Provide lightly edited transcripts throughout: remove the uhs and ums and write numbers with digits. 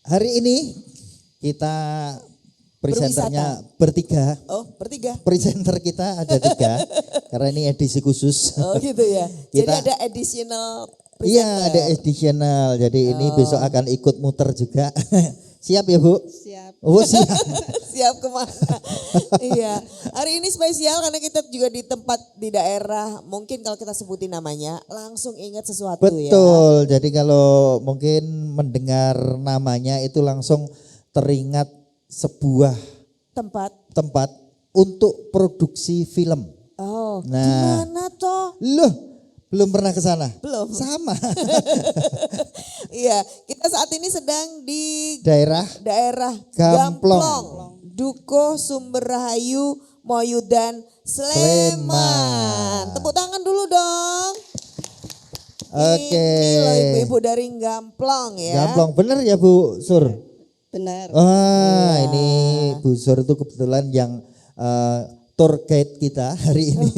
Hari ini kita presenternya bertiga. Oh, bertiga. Presenter kita ada 3 karena ini edisi khusus. Oh gitu ya. Jadi Kita- ada additional Iya, presenter. ada additional. Jadi ini besok akan ikut muter juga. Siap ya, Bu? Siap. Oh, siap. Siap kemana? Iya. Hari ini spesial karena kita juga di tempat di daerah. Mungkin kalau kita sebutin namanya langsung ingat sesuatu ya. Betul. Jadi kalau mungkin mendengar namanya itu langsung teringat sebuah Tempat. tempat untuk produksi film. Oh, Nah. gimana toh? Loh, belum pernah ke sana? Belum. Sama. Iya, kita saat ini sedang di Daerah daerah Gamplong. Gamplong, Dukuh Sumber Rahayu, Moyudan, Sleman. Sleman. Tepuk tangan dulu dong. Oke. Ini loh ibu-ibu dari Gamplong ya. Gamplong bener ya Bu Sur? Benar. Wah, ini Bu Sur itu kebetulan yang tour guide kita hari ini.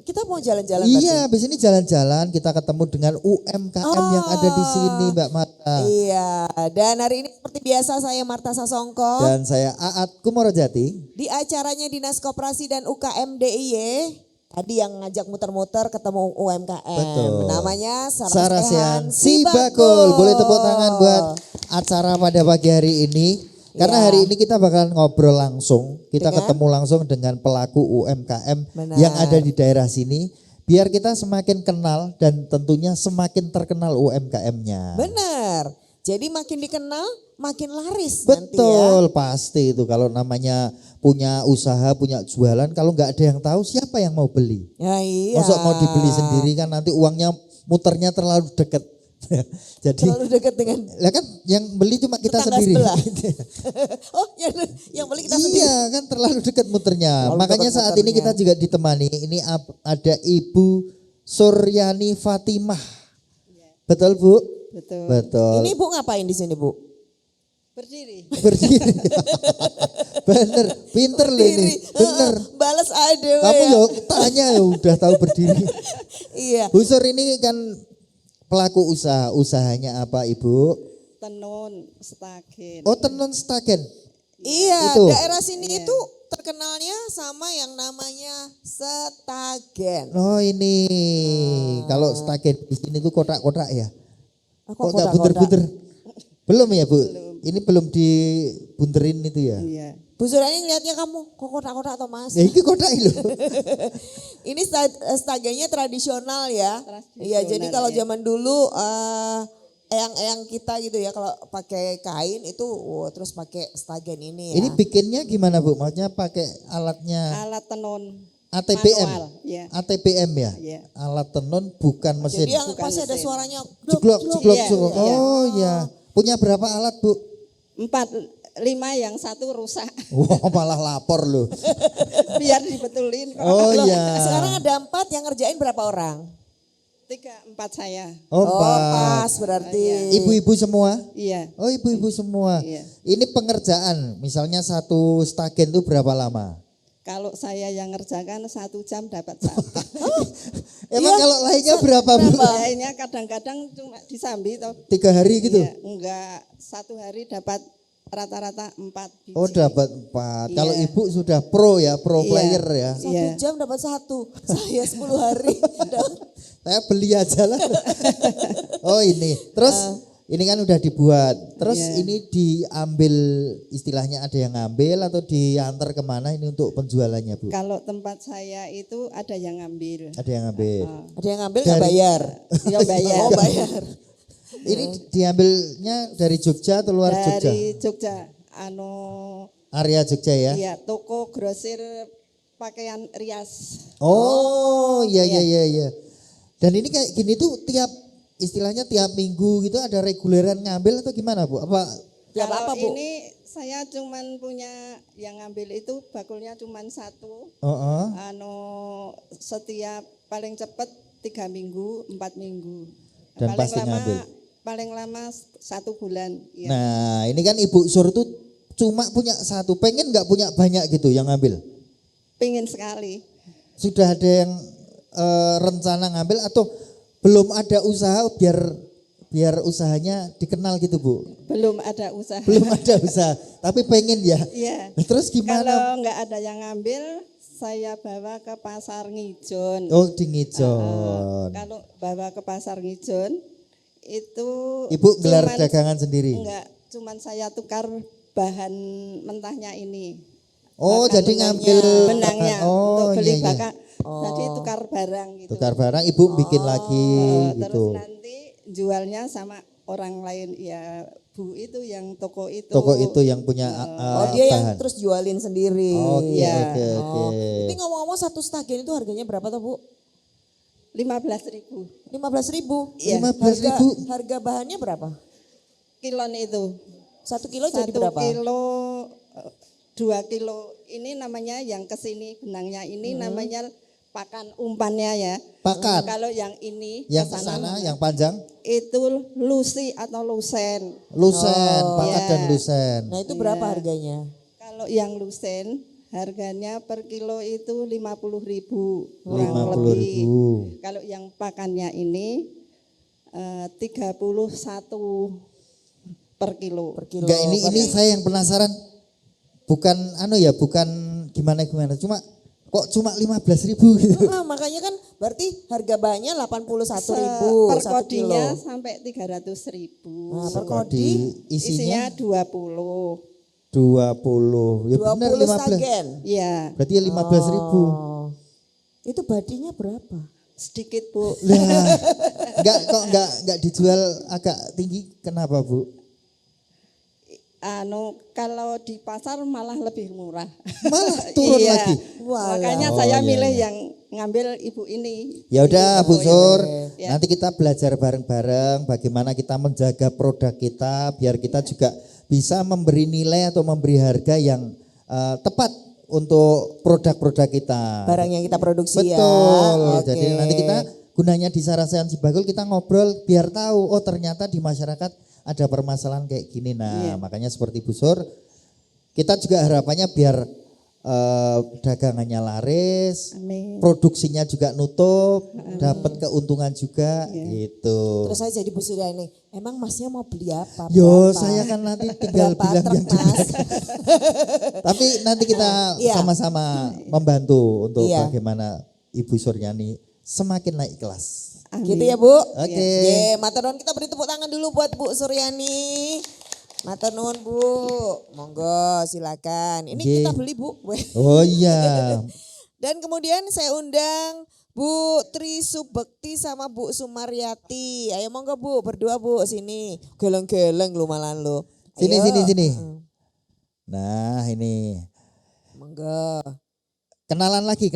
Kita mau jalan-jalan Iya, habis ini jalan-jalan kita ketemu dengan UMKM yang ada di sini Mbak Marta. Iya, dan hari ini seperti biasa saya Marta Sasongko. Dan saya Aat Kumorojati. Di acaranya Dinas Koperasi dan UKM DIY. Tadi yang ngajak muter-muter ketemu UMKM. Betul. Namanya Sarasehan Sarasehan Sibakul. Boleh tepuk tangan buat acara pada pagi hari ini. Karena Ya. hari ini kita bakal ngobrol langsung. Kita Dengan? ketemu langsung dengan pelaku UMKM Benar. yang ada di daerah sini. Biar kita semakin kenal dan tentunya semakin terkenal UMKM-nya. Benar. Jadi makin dikenal, makin laris nanti ya. Betul, pasti itu kalau namanya punya usaha, punya jualan, kalau nggak ada yang tahu siapa yang mau beli? Ya iya. Masuk mau dibeli sendiri kan nanti uangnya muternya terlalu dekat. Jadi Terlalu dekat dengan lah kan yang beli cuma kita tetangga sendiri. sebelah. Oh, yang beli kita sendiri. Iya kan terlalu dekat muternya. Terlalu Makanya dekat saat ini muternya. kita juga ditemani. Ini ada Ibu Suryani Fatimah. Betul Bu? Betul. Betul. Ini Bu ngapain di sini, Bu? Berdiri. Berdiri. Bener, pinter loh ini. Bener. Balas ADW. Kamu ya tanya ya udah tahu berdiri. Iya. Bu Sur ini kan pelaku usaha. Usahanya apa Ibu? Tenun, stagen. Oh tenun stagen. Iya, Itu. daerah sini itu terkenalnya sama yang namanya Setagen. Oh ini kalau stagen di sini tuh kotak-kotak ya. Ah, Kok nggak kotak-kotak? bunter-bunter? Belum ya Bu? Belum. Ini belum dibunterin itu ya? Iya. Bu Surani ngeliatnya kamu, kok kotak-kotak atau Mas? Ya ini kotak loh. Ini stagennya tradisional ya. Tradisional, Iya, jadi kalau ya. zaman dulu eyang-eyang kita gitu ya kalau pakai kain itu terus pakai stagen ini ya. Ini bikinnya gimana Bu? Maksudnya pakai alatnya Alat tenun. ATPM? Manual, ya. ATPM ya? Iya. Alat tenun bukan mesin. Jadi yang Bukan pasti ada mesin. suaranya Jeglok, jeglok, Iya, jeglok. iya. Oh ya. Punya berapa alat Bu? 4, 5 yang satu rusak. Wah malah lapor loh. Biar dibetulin. kok. Oh Loh, iya. Sekarang ada 4 yang ngerjain berapa orang? 3, 4 saya. Oh, pas Pak. berarti. Ibu-ibu semua? Iya. Oh ibu-ibu semua. Iya. Ini pengerjaan, misalnya satu stagen itu berapa lama? Kalau saya yang ngerjakan 1 jam dapat 1. Emang kalau lainnya berapa Bu? Lainnya kadang-kadang cuma disambi toh. 3 hari gitu? Iya, enggak 1 hari dapat rata-rata 4 biji. Oh dapat 4. Iya. Kalau ibu sudah pro ya, pro Iya. player ya. 1 jam dapat 1. Saya 10 hari. Saya beli aja lah. Oh ini. Terus ini kan udah dibuat. Terus Iya. ini diambil istilahnya ada yang ngambil atau diantar kemana ini untuk penjualannya Bu? Kalau tempat saya itu ada yang ngambil. Ada yang ngambil. Ada yang ngambil nggak Dari- bayar. Ya bayar. Oh bayar. Ini diambilnya dari Jogja atau luar Jogja? Dari Jogja. Area Jogja ya? Iya, toko grosir pakaian rias. Oh, iya iya iya iya. Dan ini kayak gini tuh istilahnya tiap minggu gitu ada reguleran ngambil atau gimana Bu? Apa Ya Kalau apa Bu? ini saya cuman punya yang ngambil itu bakulnya cuman 1. oh, Setiap paling cepat 3 minggu, 4 minggu. Dan pasti ngambil. Paling lama 1 bulan. Ya. Nah, ini kan Ibu Sur tuh cuma punya 1, pengen nggak punya banyak gitu yang ngambil? Pingin sekali. Sudah ada yang rencana ngambil atau belum ada usaha biar biar usahanya dikenal gitu Bu? Belum ada usaha. Belum ada usaha, tapi pengen ya. Iya. Terus gimana? Kalau nggak ada yang ngambil, saya bawa ke pasar Ngijon. Oh di Ngijon. Kalau bawa ke pasar Ngijon, itu Ibu gelar cuman- dagangan sendiri? Enggak, cuman saya tukar bahan mentahnya ini. Oh Bahkan jadi ngambil benangnya oh untuk beli iya, iya. bakar. Jadi tukar barang gitu. Tukar barang ibu bikin lagi Terus gitu. nanti jualnya sama orang lain ya Bu itu yang toko itu. Toko itu yang punya Oh dia yang bahan. terus jualin sendiri. Oke Iya. oke oke. Ini ngomong-ngomong satu stagen itu harganya berapa tuh Bu? 15.000 15.000. Iya. 15.000. Harga bahannya berapa? kilon itu. 1 kilo jadi 1 berapa? kilo 2 kilo ini namanya yang kesini benangnya ini namanya pakan umpannya ya. Pakan. Kalau yang ini Yang kesana yang panjang itu lusi atau lusen. lusen, pakat iya. dan lusen. Nah itu berapa harganya? Kalau yang lusen harganya per kilo itu 50.000 kurang 50.000. lebih. Kalau yang pakannya ini 31 per kilo. Per kilo. Enggak ini saya yang penasaran. Bukan bukan gimana cuma kok cuma 15.000 gitu. Nah, makanya kan berarti harga bahannya 81.000 Per 1 kilo. kodinya sampai 300.000. Nah, per Kodi kodi isinya Isinya 20. 20. Ya benar 20 15. stagen. Iya, Berarti 15.000. Oh. Itu badinya berapa? sedikit Bu. Lah, enggak dijual agak tinggi kenapa, Bu? Kalau di pasar malah lebih murah. Malah turun Iya. lagi. Walah. Makanya Oh, saya iya, milih iya. yang ngambil ibu ini. Ya udah Bu Sur, Ya. nanti kita belajar bareng-bareng bagaimana kita menjaga produk kita biar kita juga bisa memberi nilai atau memberi harga yang tepat untuk produk-produk kita. Barang yang kita produksi ya. Betul. Oke. Jadi nanti kita gunanya di Sarasehan Cibagul kita ngobrol biar tahu oh ternyata di masyarakat ada permasalahan kayak gini. Nah, makanya seperti Bu Sur, kita juga harapannya biar dagangannya laris, Amin. produksinya juga nutup, dapat keuntungan juga gitu. Terus saya jadi Bu Surya ini, emang masnya mau beli apa? Yo, Berapa? saya kan nanti tinggal Berapa bilang truk, yang Mas? Tapi nanti kita Iya. sama-sama membantu untuk Iya. bagaimana Ibu Suryani semakin naik kelas. Gitu ya Bu. Oke. Ye, matur nuwun, kita beri tepuk tangan dulu buat Bu Suryani. Matur nuwun Bu. Monggo silakan. Ini Ye. kita beli Bu. Weh. Oh iya. Dan kemudian saya undang Bu Tri Subekti sama Bu Sumaryati. Ayo monggo Bu, berdua Bu sini. Geleng-geleng lu malan lu. Sini Ayo. sini. Nah, ini. Monggo. Kenalan lagi.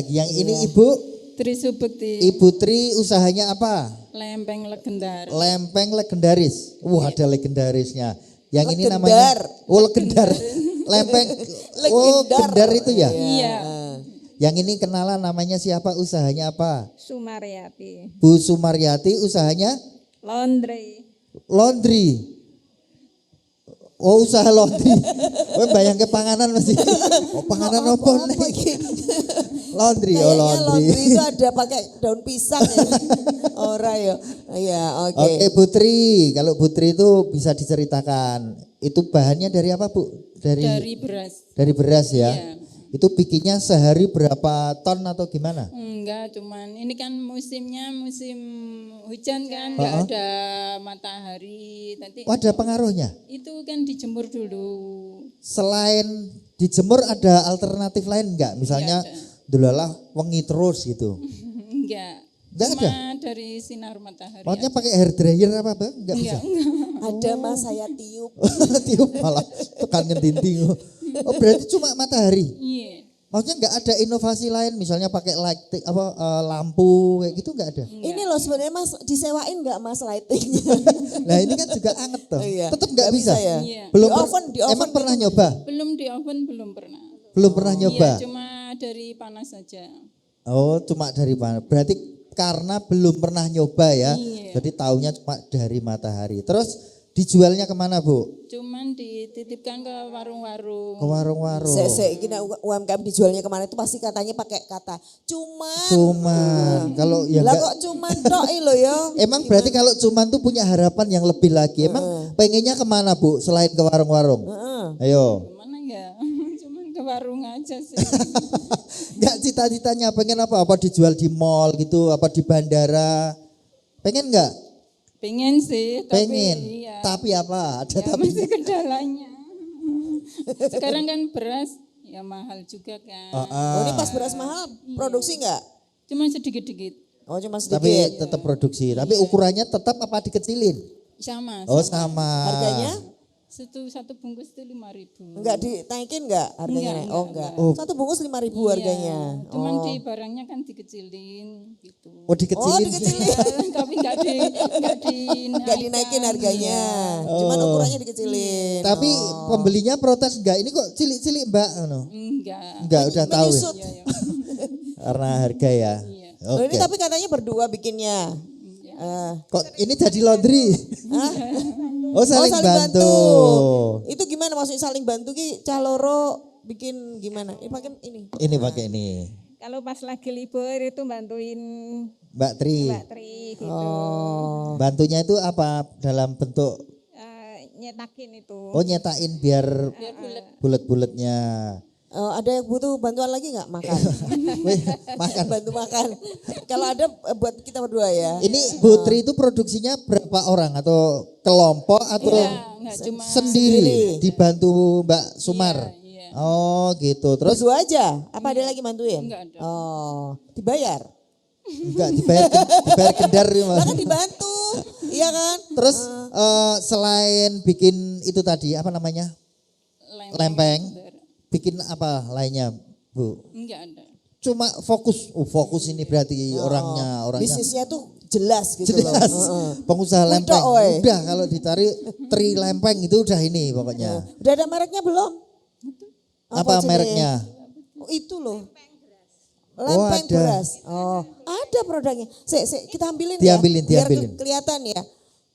Yang ini Iya. Ibu Tri Subekti, Ibu Tri usahanya apa? lempeng legendar. Lempeng legendaris. Wah, ada legendarisnya. Yang ini Legendar. namanya legendar. Lempeng Legendar. gendar itu ya? Iya, Yang ini kenalan namanya siapa? Usahanya apa? Sumaryati, Bu Sumaryati usahanya laundry. laundry. Oh, usaha laundry. Oh, bayang ke panganan masih. Oh, panganan apa nih? Laundry, oh Kayaknya laundry. laundry itu ada pakai daun pisang ya. Ora ya. Iya, oke. Oke, Putri. Kalau Putri itu bisa diceritakan. Itu bahannya dari apa, Bu? Dari beras. Dari beras ya. Iya. Itu bikinnya sehari berapa ton atau gimana? Enggak, cuman ini kan musimnya musim hujan kan, enggak ada matahari. Nanti Oh, ada pengaruhnya. itu kan dijemur dulu. Selain dijemur ada alternatif lain enggak? Misalnya dulalah wengi terus gitu. Enggak. Enggak Cuma ada? dari sinar matahari. Maksudnya pakai hair dryer apa, Bang? Enggak bisa. Ada Mas saya tiup. Tiup malah tekan ngentinting. Oh, berarti cuma matahari. Iya. Maksudnya enggak ada inovasi lain misalnya pakai lighting lampu kayak gitu enggak ada. Ini loh sebenarnya Mas disewain nggak Mas lightingnya? Nah, ini kan juga anget toh. Iya. Tetap enggak bisa. ya. Iya. Belum Di oven emang pernah nyoba? Belum di oven belum pernah. Belum pernah nyoba. Iya, cuma dari panas saja. Oh, cuma dari mana? Berarti karena belum pernah nyoba ya. Iya. Jadi taunya cuma dari matahari. Terus Dijualnya kemana Bu? Cuman dititipkan ke warung-warung. Ke warung-warung. Kira UMKM dijualnya kemana itu pasti katanya pakai kata cuman. Cuman kalau ya Lah enggak. kok cuman tok lo ya. Emang berarti kalau cuman tuh punya harapan yang lebih lagi. Emang pengennya kemana Bu selain ke warung-warung? Ayo. Mana ya? Cuman ke warung aja sih. Enggak cita-citanya pengen apa? Apa dijual di mall gitu, apa di bandara? Pengen enggak? Pengen sih, tapi Pengen. iya. Tapi apa? Ada Ya tapi. masih kendalanya. Sekarang kan beras ya mahal juga kan. Oh ini pas beras mahal produksi enggak? Cuman sedikit-sedikit. Oh cuma sedikit. Tapi tetap produksi. Tapi ukurannya tetap apa dikecilin? Sama. Oh sama. Harganya? Satu bungkus itu 5.000. Enggak ditaikin enggak harganya? Enggak, Oh enggak. enggak. Satu bungkus 5.000 Iya, harganya. Cuman di barangnya kan dikecilin gitu. Oh dikecilin. Oh dikecilin. Tapi Enggak dinaikin harganya. Cuman ukurannya dikecilin. Tapi pembelinya protes enggak? Ini kok cilik-cilik Mbak? Enggak udah tahu ya. Menyusut. Karena harga ya. Oh, Oke. ini tapi katanya berdua bikinnya. Kok ini jadi laundry? Oh saling, bantu. Itu gimana maksudnya saling bantu ki caloro bikin gimana? Ini pakai ini. Ini pakai ini. Kalau pas lagi libur itu bantuin Mbak Tri. Mbak Tri gitu. Oh. Bantunya itu apa dalam bentuk Nyetakin itu. oh nyetain biar bulat-bulatnya. Ada yang butuh bantuan lagi nggak makan? Wih, makan. Bantu makan. Kalau ada buat kita berdua ya. Ini Bu Tri itu produksinya berapa orang atau kelompok atau Enggak cuma sendiri dibantu Mbak Sumar? iya. Oh gitu. Terus Berdua aja? Apa ada lagi bantuin? Enggak ada. Oh, dibayar? enggak dibayar kendar ya, Mas. Lah kan dibantu, iya kan? Terus selain bikin itu tadi apa namanya? Lempeng. Bikin apa lainnya, Bu? Enggak ada. Cuma fokus. Fokus ini berarti orangnya. Bisnisnya tuh jelas gitu Jelas. loh. Pengusaha Udah, lempeng. oi. Udah kalau dicari Tri lempeng itu udah ini pokoknya. Udah ada mereknya belum? Apa jenis? mereknya? Oh, itu loh. Oh, Lempeng ada. beras. Oh, ada produknya. Kita ambilin Diambilin, ya. Biar diambilin. kelihatan ya.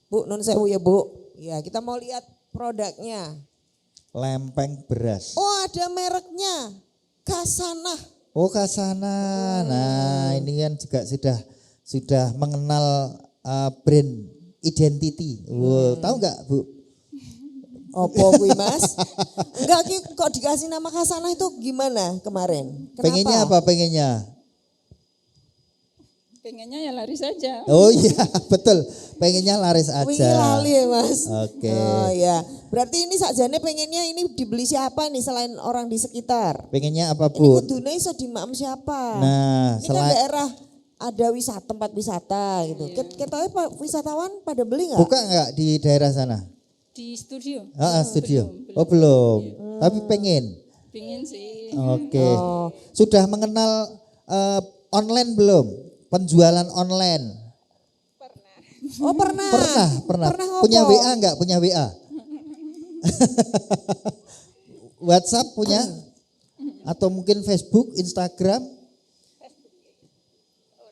Bu, nun sewu ya, Bu. Ya, kita mau lihat produknya. Lempeng beras. Oh, ada mereknya. Kasanah. Oh Kasana. Nah ini kan juga sudah mengenal brand identity. Wow, tahu nggak Bu? Opo kuwi Mas? Enggak Ki, kok dikasih nama Kasanah itu gimana kemarin? Kenapa? Pengennya apa pengennya? Pengennya ya lari saja. Oh iya betul. Pengennya laris Wingi aja. lali ya Mas. Oke. Oh ya. Berarti ini sakjane pengennya ini dibeli siapa nih selain orang di sekitar? Pengennya apa Ini Bu? kudune iso dimaem siapa? Nah Ini kan daerah ada tempat wisata gitu. Ketahui wisatawan pada beli nggak? buka nggak di daerah sana? Di studio. Studio. Oh belum. Tapi pengen. Pengen sih. Oke. Sudah mengenal online belum? Penjualan online. Oh pernah. Pernah. ngopo? Punya WA enggak? Punya WA? WhatsApp punya? Atau mungkin Facebook, Instagram?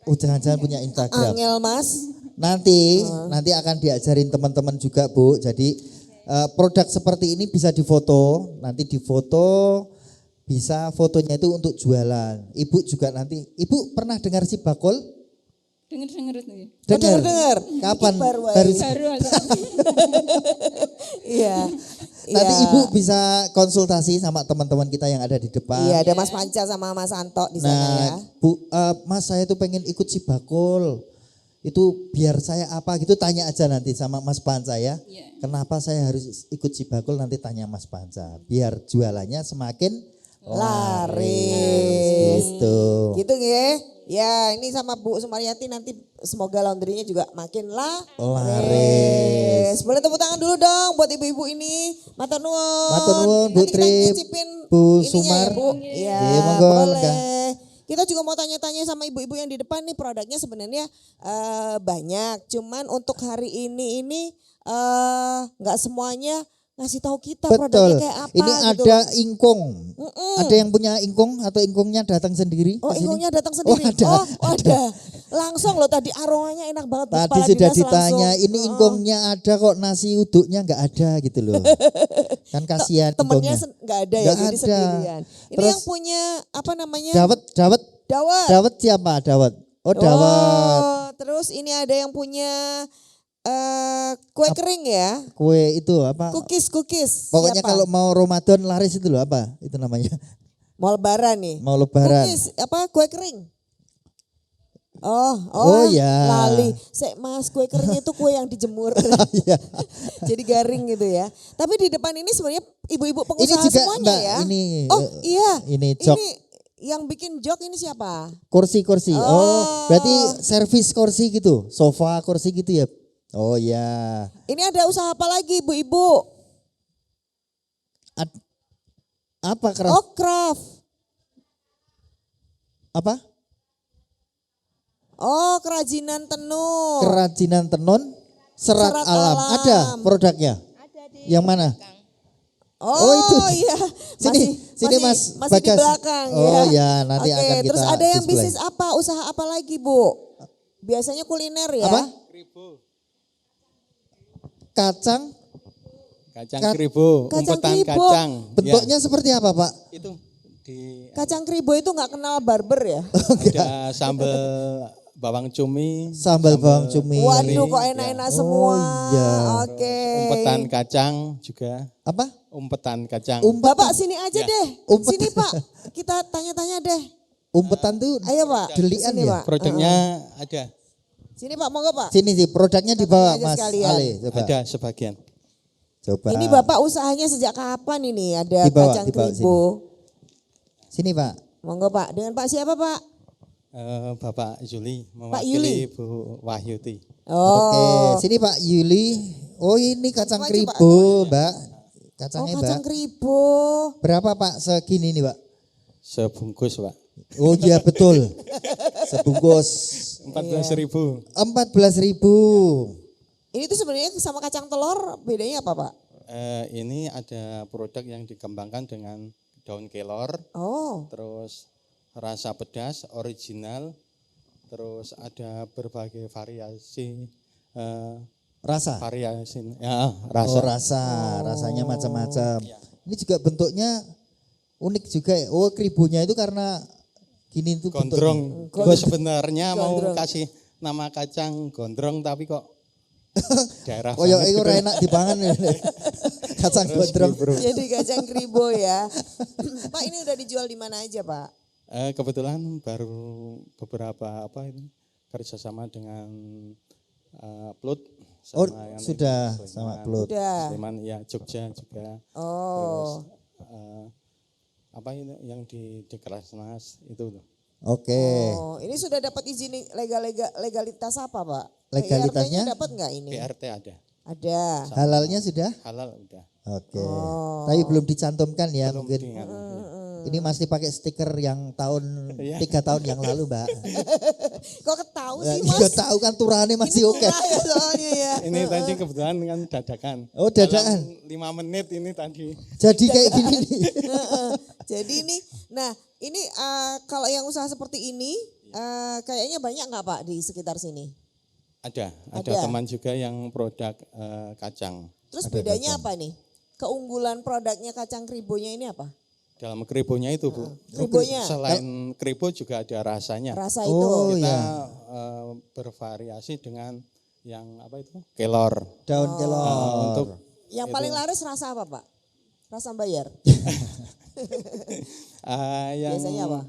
Oh jangan-jangan punya Instagram. Angel Mas. Nanti akan diajarin teman-teman juga Bu. Jadi produk seperti ini bisa difoto. Nanti difoto bisa fotonya itu untuk jualan. Ibu juga nanti. Ibu pernah dengar si bakul? Dengar nih. Dengar. Kapan? Baru Baru Baru aja. Iya. nanti Iya. Ibu bisa konsultasi sama teman-teman kita yang ada di depan. Iya, ada Mas Panca sama Mas Anto di sana ya. Nah, Bu, Mas saya tuh pengen ikut si bakul. Itu biar saya apa gitu tanya aja nanti sama Mas Panca ya. Iya. Kenapa saya harus ikut si bakul nanti tanya Mas Panca. Biar jualannya semakin Laris. Gitu. Gitu ya. Ya, ini sama Bu Sumaryati nanti semoga laundrynya juga makin laris. Boleh tepuk tangan dulu dong buat ibu-ibu ini. Matur nuwun. Matur nuwun, Bu Nanti kita Tri, nyicipin Bu ininya Sumar. ya, Bu. Iya, Iya, monggo, boleh. enggak. Kita juga mau tanya-tanya sama ibu-ibu yang di depan nih, produknya sebenarnya banyak. Cuman untuk hari ini nggak semuanya ngasih tahu kita Betul. produknya kayak apa. Ini gitu. ada ingkung. Ada yang punya ingkung atau ingkungnya datang sendiri? Oh, ke sini? ingkungnya datang sendiri. Oh, ada. Oh, ada. Langsung loh tadi aromanya enak banget. Bu. Tadi Kepala sudah dinas ditanya, langsung. ini ingkongnya ada kok, nasi uduknya nggak ada gitu loh. Kan kasihan Temennya ingkongnya. nggak ada ya, Nggak jadi ada. sendirian. Ini Terus yang punya apa namanya? Dawet Dawet. siapa? Dawet. Oh, dawet. Oh, terus ini ada yang punya kue kering ya, Kue itu apa? cookies. Pokoknya Siapa? kalau mau Ramadan laris itu loh, apa? Itu namanya. mau lebaran nih. Mau lebaran. Cookies apa kue kering? Oh, ya. Lali. Mas, kue kering itu kue yang dijemur. Iya. Jadi garing gitu ya. Tapi di depan ini sebenarnya ibu-ibu Ini pengusaha juga semuanya Mbak, ya. ini Oh iya. ini jok Ini yang bikin jok ini siapa? kursi. Oh, berarti servis kursi gitu, sofa kursi gitu ya. Oh ya. Ini ada usaha apa lagi ibu-ibu? Apa craft? Oh craft. Apa? Oh kerajinan tenun. Kerajinan tenun serat Serat alam. alam. Ada produknya. Ada di Yang mana? Oh, itu. iya. Sini Mas masih di Bagas. belakang Oh ya. ya, nanti Oke, akan kita terus ada yang display. bisnis apa? Usaha apa lagi, Bu? Biasanya kuliner ya. Apa? Kacang. Kacang kribo, Kacang umpetan kribo. kacang. Bentuknya seperti apa, Pak? Ya, itu di Kacang kribo itu nggak kenal barber ya? ada sambal bawang cumi, Sambal bawang cumi. Waduh, kok enak-enak semua. iya. Oke. umpetan kacang juga. Apa? Umpetan kacang. Bapak sini aja deh. Umpet. Sini Pak, kita tanya-tanya deh. Umpetan tuh Ayo Pak. delian Sini, ya? Pak. Produknya ada, Sini Pak, monggo Pak. Sini sih produknya dibawa aja Mas sekalian. Ale. Coba. ada sebagian. Coba. Ini Bapak usahanya sejak kapan ini ada Dibawa, kacang dibawa kribo? Sini, Pak. Monggo Pak. Dengan Pak siapa Pak? Bapak Yuli Yuli. mewakili Bu Wahyuti. Oh. Oke, sini Pak Yuli. Oh, ini kacang Maju, Pak. kribo, Mbak. Oh Kacangnya, kacang Mbak. kribo. Berapa, Pak? Segini nih, Pak. Sebungkus, Pak. Oh iya betul. Sebungkus 14.000. 14.000. Ini tuh sebenarnya sama kacang telur bedanya apa Pak? Ini ada produk yang dikembangkan dengan daun kelor, Oh. terus rasa pedas original, terus ada berbagai variasi Rasa. ya rasa. Oh, rasanya macam-macam. Ini juga bentuknya unik juga ya. Oh, kribonya itu karena gini tuh Gondrong. bentuknya. Gue sebenarnya mau Gondrong. kasih nama kacang gondrong tapi kok daerah Oh ya, banget itu gitu. enak dipangan ya. Kacang Terus gondrong. bro. Jadi kacang kribo ya. Pak ini udah dijual di mana aja Pak? Kebetulan baru beberapa kerjasama dengan Plut. Oh, sama yang sudah itu, sama Sleman. Plut. Udah. Sleman ya Jogja juga. Oh. Apa ini yang di Deklarasnas itu loh. Oke. Oh, ini sudah dapat izin legalitas apa Pak? Legalitasnya? PRT-nya dapat nggak ini? BRT ada, Ada. Halalnya sudah? halal udah. Oke. Oh. Tapi belum dicantumkan ya Belum mungkin. dengan- Ini masih pakai stiker yang tahun Iya. 3 tahun yang lalu, Mbak. Kok ketahu Ya, sih iya Mas? tahu kan turane masih Ini oke. murah ya soalnya ya. Ini tadi kebetulan dengan dadakan. Oh, dadakan. Dalam 5 menit ini tadi. Jadi kayak gini nih. Jadi ini, nah ini kalau yang usaha seperti ini kayaknya banyak nggak Pak di sekitar sini? Ada Ada. teman juga yang produk kacang. Terus bedanya apa nih? Keunggulan produknya kacang kribonya ini apa? Dalam kribonya itu Bu. Kribonya? Selain kribo juga ada rasanya. Rasa itu. Oh, Kita ya. bervariasi dengan yang apa itu? Kelor. Daun kelor. Untuk Yang paling laris rasa apa Pak? Rasa bayar. yang Biasanya apa?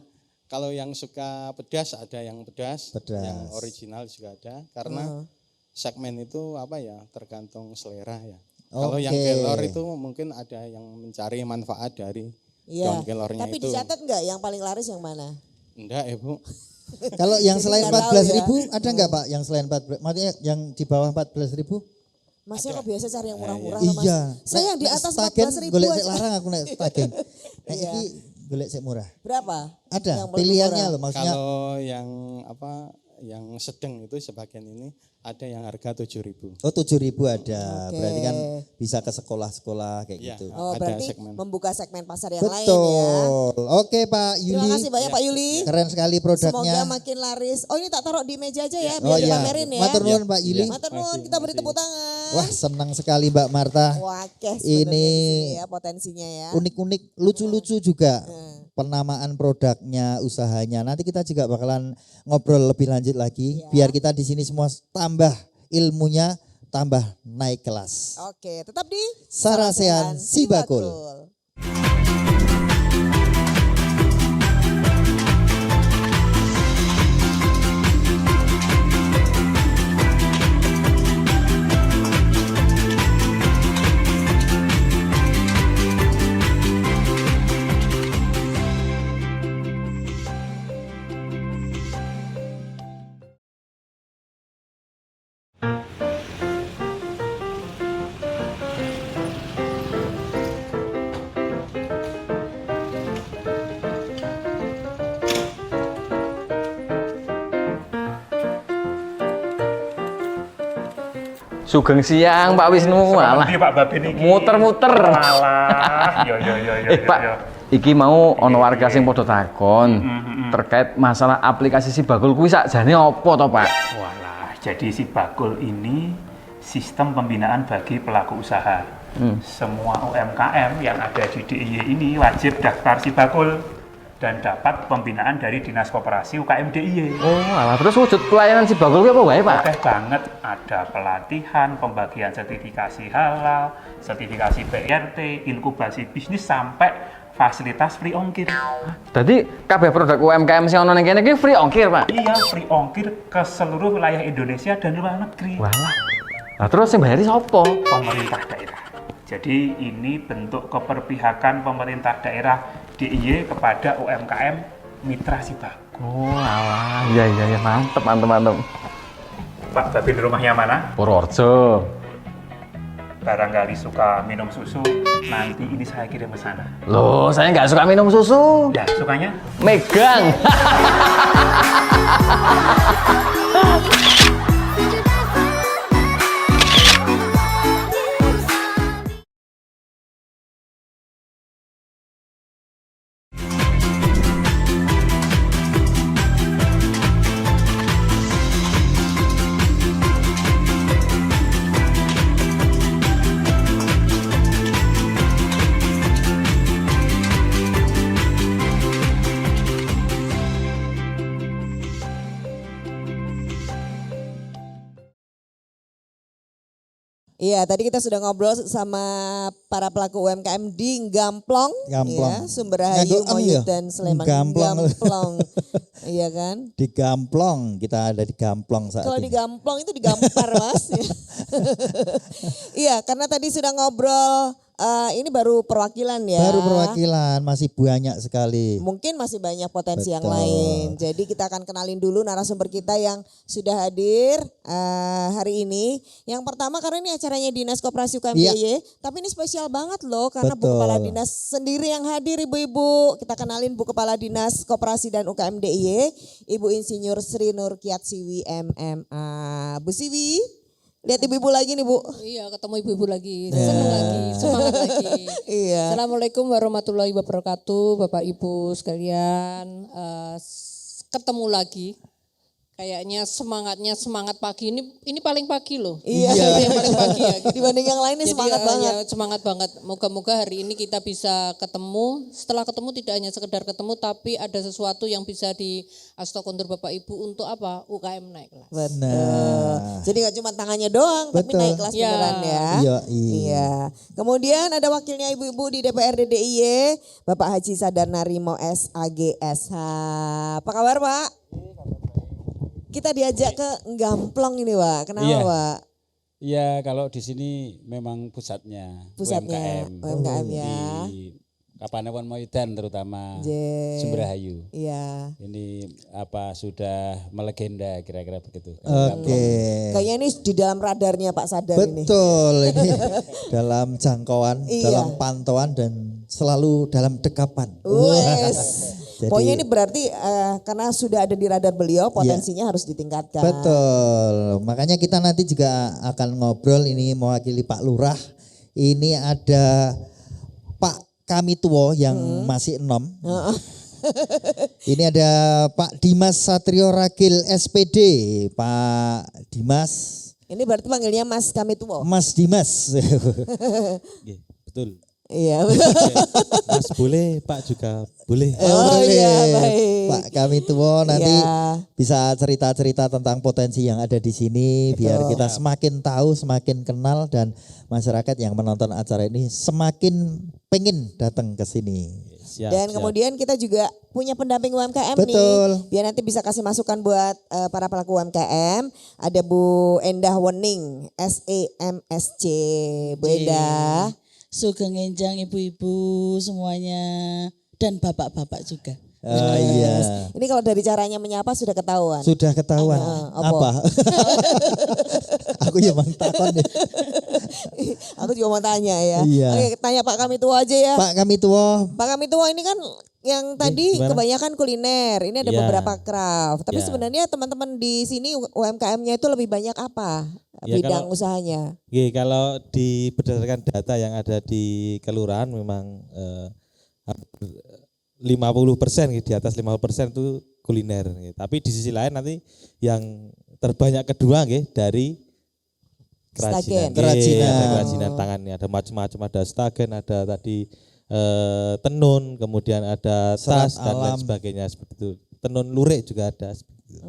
Kalau yang suka pedas ada yang pedas, Pedas. yang original juga ada. Karena segmen itu apa ya tergantung selera ya. Kalau yang Oke. kelor itu mungkin ada yang mencari manfaat dari Iya. daun kelornya Tapi itu. dicatat nggak yang paling laris yang mana? Enggak ya Bu. Kalau yang Jadi selain nggak tahu 14.000 ya. ada nggak Pak? Yang selain 14, maksudnya yang di bawah 14.000? Masnya kok biasa cari yang murah-murah Mas? Iya. Saya yang di Nek atas stagen 14.000 golek sik aja. larang aku nek stagen. Nek Iya. iki golek sik murah. Berapa? Ada Yang paling pilihannya murah? loh maksudnya. Kalau yang apa yang sedang itu sebagian ini ada yang harga 7.000. Oh 7.000 ada, berarti kan bisa ke sekolah-sekolah kayak Iya. gitu. Oh Ada berarti segmen. membuka segmen pasar yang lain ya. Betul. Oke Pak Yuli. Terima kasih banyak Pak Yuli. Keren sekali produknya. Semoga makin laris. Oh ini tak taruh di meja aja ya Oh biar iya. dipamerin ya. Matur nuwun Pak Yuli. Matur nuwun, kita beri tepuk tangan. Wah senang sekali Mbak Marta. Wah, sebenarnya Ini di sini ya potensinya ya. Unik-unik, lucu-lucu juga penamaan produknya, usahanya. Nanti kita juga bakalan ngobrol lebih lanjut lagi. Biar kita di sini semua tambah ilmunya, tambah naik kelas. Oke, tetap di Sarasehan Sibakul. Sugeng siang Pak Wisnu, alah. Seperti Pak Babin iki. Muter-muter. Alah, yo. Pak, iki mau ono warga sing padha takon terkait masalah aplikasi Sibakul kuwi sakjane apa to, Pak? Walah, jadi Sibakul ini sistem pembinaan bagi pelaku usaha. Semua UMKM yang ada di DIY ini wajib daftar Sibakul dan dapat pembinaan dari Dinas Koperasi UKM DIY. Oh, alah terus wujud pelayanan Sibakul kuwi apa wae, Pak? Oke banget, ada pelatihan, pembagian sertifikasi halal, sertifikasi BRT, inkubasi bisnis sampai fasilitas free ongkir. Dadi kabeh produk UMKM sing ono ning kene iki free ongkir, Pak. Iya, free ongkir ke seluruh wilayah Indonesia dan luar negeri. Walah. Lah terus sing bayari sapa? Pemerintah daerah. Jadi ini bentuk keperpihakan pemerintah daerah DIY kepada UMKM mitra Sibakul. Oh, alah. Iya, mantep. Pak Babin rumahnya mana? Purworejo. Barangkali suka minum susu, nanti ini saya kirim ke sana. Loh, saya nggak suka minum susu. Ya, sukanya? Megang. Iya, tadi kita sudah ngobrol sama para pelaku UMKM di Gamplong, Gamplong. ya, Sumberhayu, Nganggo Moyut ya? dan Sleman. Gamplong. Iya kan? Di Gamplong, kita ada di Gamplong saat Kalau ini. di Gamplong itu digampar Mas. Iya, karena tadi sudah ngobrol, ini baru perwakilan ya. Baru perwakilan, masih banyak sekali. Mungkin masih banyak potensi yang Betul. lain. Jadi kita akan kenalin dulu narasumber kita yang sudah hadir hari ini. Yang pertama karena ini acaranya Dinas Koperasi UKM Iya. DIY, tapi ini spesial banget loh karena Bu Betul. Kepala Dinas sendiri yang hadir Ibu-ibu. Kita kenalin Bu Kepala Dinas Koperasi dan UKM DIY, Ibu Insinyur Sri Nurkiat Siwi MMA. Bu Siwi, lihat ibu-ibu lagi nih Bu. Iya, ketemu ibu-ibu lagi. Seneng lagi, semangat lagi. Iya. Assalamualaikum warahmatullahi wabarakatuh, Bapak Ibu sekalian. Ketemu lagi. Kayaknya semangatnya semangat pagi ini paling pagi loh. Iya. Yang paling pagi ya. Gitu. Dibanding yang lain ini Jadi, semangat banget. ya, semangat banget. Moga-moga hari ini kita bisa ketemu. Setelah ketemu tidak hanya sekedar ketemu, tapi ada sesuatu yang bisa di astokundur Bapak Ibu untuk apa? UKM naik kelas. Betul. Jadi gak cuma tangannya doang, tapi Betul. naik kelas Ya. beneran ya. Iya. Iya. Kemudian ada wakilnya ibu-ibu di DPRD DIY, Bapak Haji Sadar Narimo SAGSH. Apa kabar Pak? Kita diajak ke Gamplong ini Pak. Kenapa Iya. Pak? Iya, kalau di sini memang pusatnya, Pusatnya UMKM ya. Di Kapanewon Moyudan terutama Jen. Sumberhayu. Iya. Ini apa sudah melegenda kira-kira begitu. Oke. Kayaknya ini di dalam radarnya Pak Sadar ini. Betul, ini dalam jangkauan, Iya. dalam pantauan dan selalu dalam dekapan. Wes. Pokoknya ini berarti karena sudah ada di radar beliau, potensinya harus ditingkatkan. Betul. Makanya kita nanti juga akan ngobrol ini mewakili Pak Lurah. Ini ada Pak Kamituwo yang masih 6. Ini ada Pak Dimas Satrio Ragil SPD. Pak Dimas. Ini berarti panggilnya Mas Kamituwo. Mas Dimas. Betul. Iya. Mas boleh, Pak juga boleh. Oh boleh. iya, baik. Pak Kamituwo nanti Iya. bisa cerita-cerita tentang potensi yang ada di sini biar kita semakin tahu, semakin kenal dan masyarakat yang menonton acara ini semakin pengen datang ke sini. Siap, Dan siap. kemudian kita juga punya pendamping UMKM Betul. nih. Biar nanti bisa kasih masukan buat para pelaku UMKM. Ada Bu Endah Wening, SEMSC. Bu Endah. Sugeng enjang ibu-ibu semuanya dan bapak-bapak juga. Oh iya. Ini kalau dari caranya menyapa sudah ketahuan. Sudah ketahuan. Apa? Aku ya mang takon deh. Aku juga mau tanya ya. Iya. Oke, tanya Pak Kamituwo aja ya. Pak Kamituwo. Pak Kamituwo ini kan yang tadi gimana? kebanyakan kuliner. Ini ada Ya. beberapa craft. Tapi Ya. sebenarnya teman-teman di sini UMKM-nya itu lebih banyak apa? Ya, Bidang kalau- usahanya. Kalau berdasarkan data yang ada di kelurahan memang 50% di atas 50% itu kuliner. Tapi di sisi lain nanti yang terbanyak kedua dari Stagen. kerajinan. Ada kerajinan tangan, ada macam-macam, ada stagen, ada tadi tenun, kemudian ada Serat tas dan lain alam. sebagainya seperti itu. Tenun lurik juga ada seperti itu.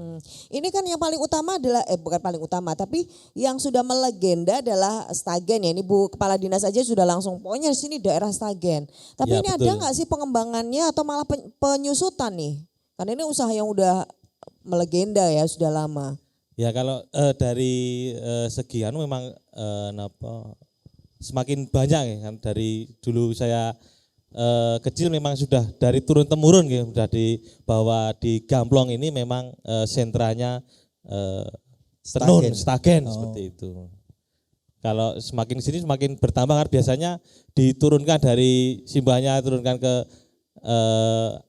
Ini kan yang paling utama adalah bukan paling utama tapi yang sudah melegenda adalah Stagen ya. Ini Bu Kepala Dinas aja sudah langsung pokoknya di sini daerah Stagen. Tapi Ya, ini betul. ada nggak sih pengembangannya atau malah penyusutan nih? Karena ini usaha yang udah melegenda ya sudah lama. Ya kalau dari segi memang semakin banyak ya kan dari dulu saya kecil memang sudah dari turun temurun gitu, sudah bahwa di Gamplong ini memang sentranya tenun, stagen seperti itu. Kalau semakin sini semakin bertambah kan biasanya diturunkan dari simbahnya turunkan ke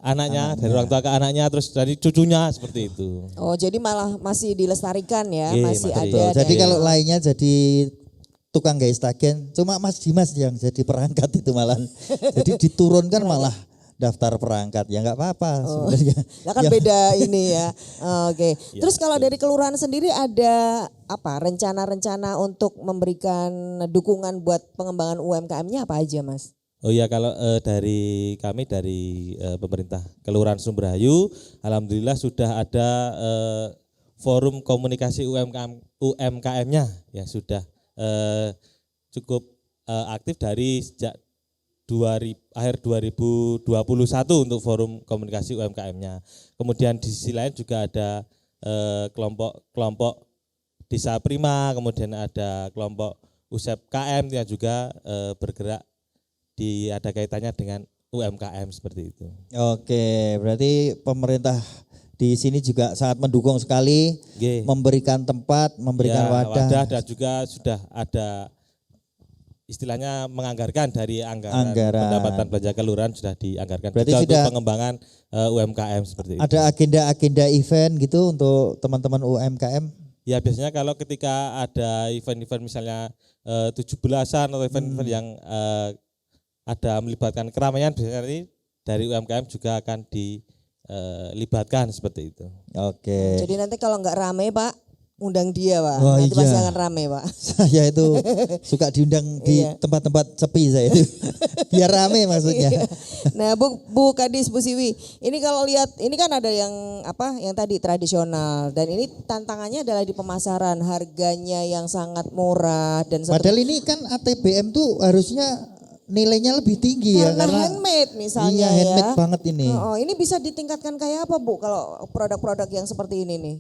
anaknya, dari orang tua ke anaknya terus dari cucunya seperti itu. Oh jadi malah masih dilestarikan ya, Iya, masih masih. ada. Jadi dan- kalau lainnya jadi tukang guys tagen, cuma Mas Dimas yang jadi perangkat itu malah. Jadi diturunkan malah daftar perangkat. Ya nggak apa-apa sebenarnya. Nah kan Ya. beda ini ya. Oke. Ya, Terus kalau dari kelurahan sendiri ada apa rencana-rencana untuk memberikan dukungan buat pengembangan UMKM-nya apa aja Mas? Oh iya kalau dari kami dari pemerintah Kelurahan Sumberhayu, alhamdulillah sudah ada forum komunikasi UMKM-nya yang sudah cukup aktif dari sejak akhir 2021 untuk forum komunikasi UMKM-nya. Kemudian di sisi lain juga ada kelompok Desa Prima, kemudian ada kelompok USEP KM yang juga bergerak ada kaitannya dengan UMKM seperti itu. Oke, berarti pemerintah di sini juga sangat mendukung sekali, Nggih. memberikan tempat, memberikan Ya, wadah. dan juga sudah ada istilahnya menganggarkan dari anggaran pendapatan belanja kelurahan sudah dianggarkan Berarti juga sudah untuk pengembangan UMKM seperti itu. Ada agenda-agenda event gitu untuk teman-teman UMKM? Ya biasanya kalau ketika ada event-event misalnya 17-an atau event-event yang ada melibatkan keramaian biasanya nanti dari UMKM juga akan dilibatkan seperti itu. Oke. Jadi nanti kalau nggak rame Pak, undang dia Pak. Oh, Nanti iya. pasti akan rame Pak. Saya itu suka diundang di Iya. tempat-tempat sepi saya itu. Biar rame maksudnya. Nah, Bu Kadis, Bu Siwi, ini kalau lihat ini kan ada yang yang tadi tradisional dan ini tantangannya adalah di pemasaran, harganya yang sangat murah dan Padahal ini kan ATBM tuh harusnya nilainya lebih tinggi ya karena handmade misalnya iya, handmade ya. banget ini. Ini bisa ditingkatkan kayak apa Bu kalau produk-produk yang seperti ini nih?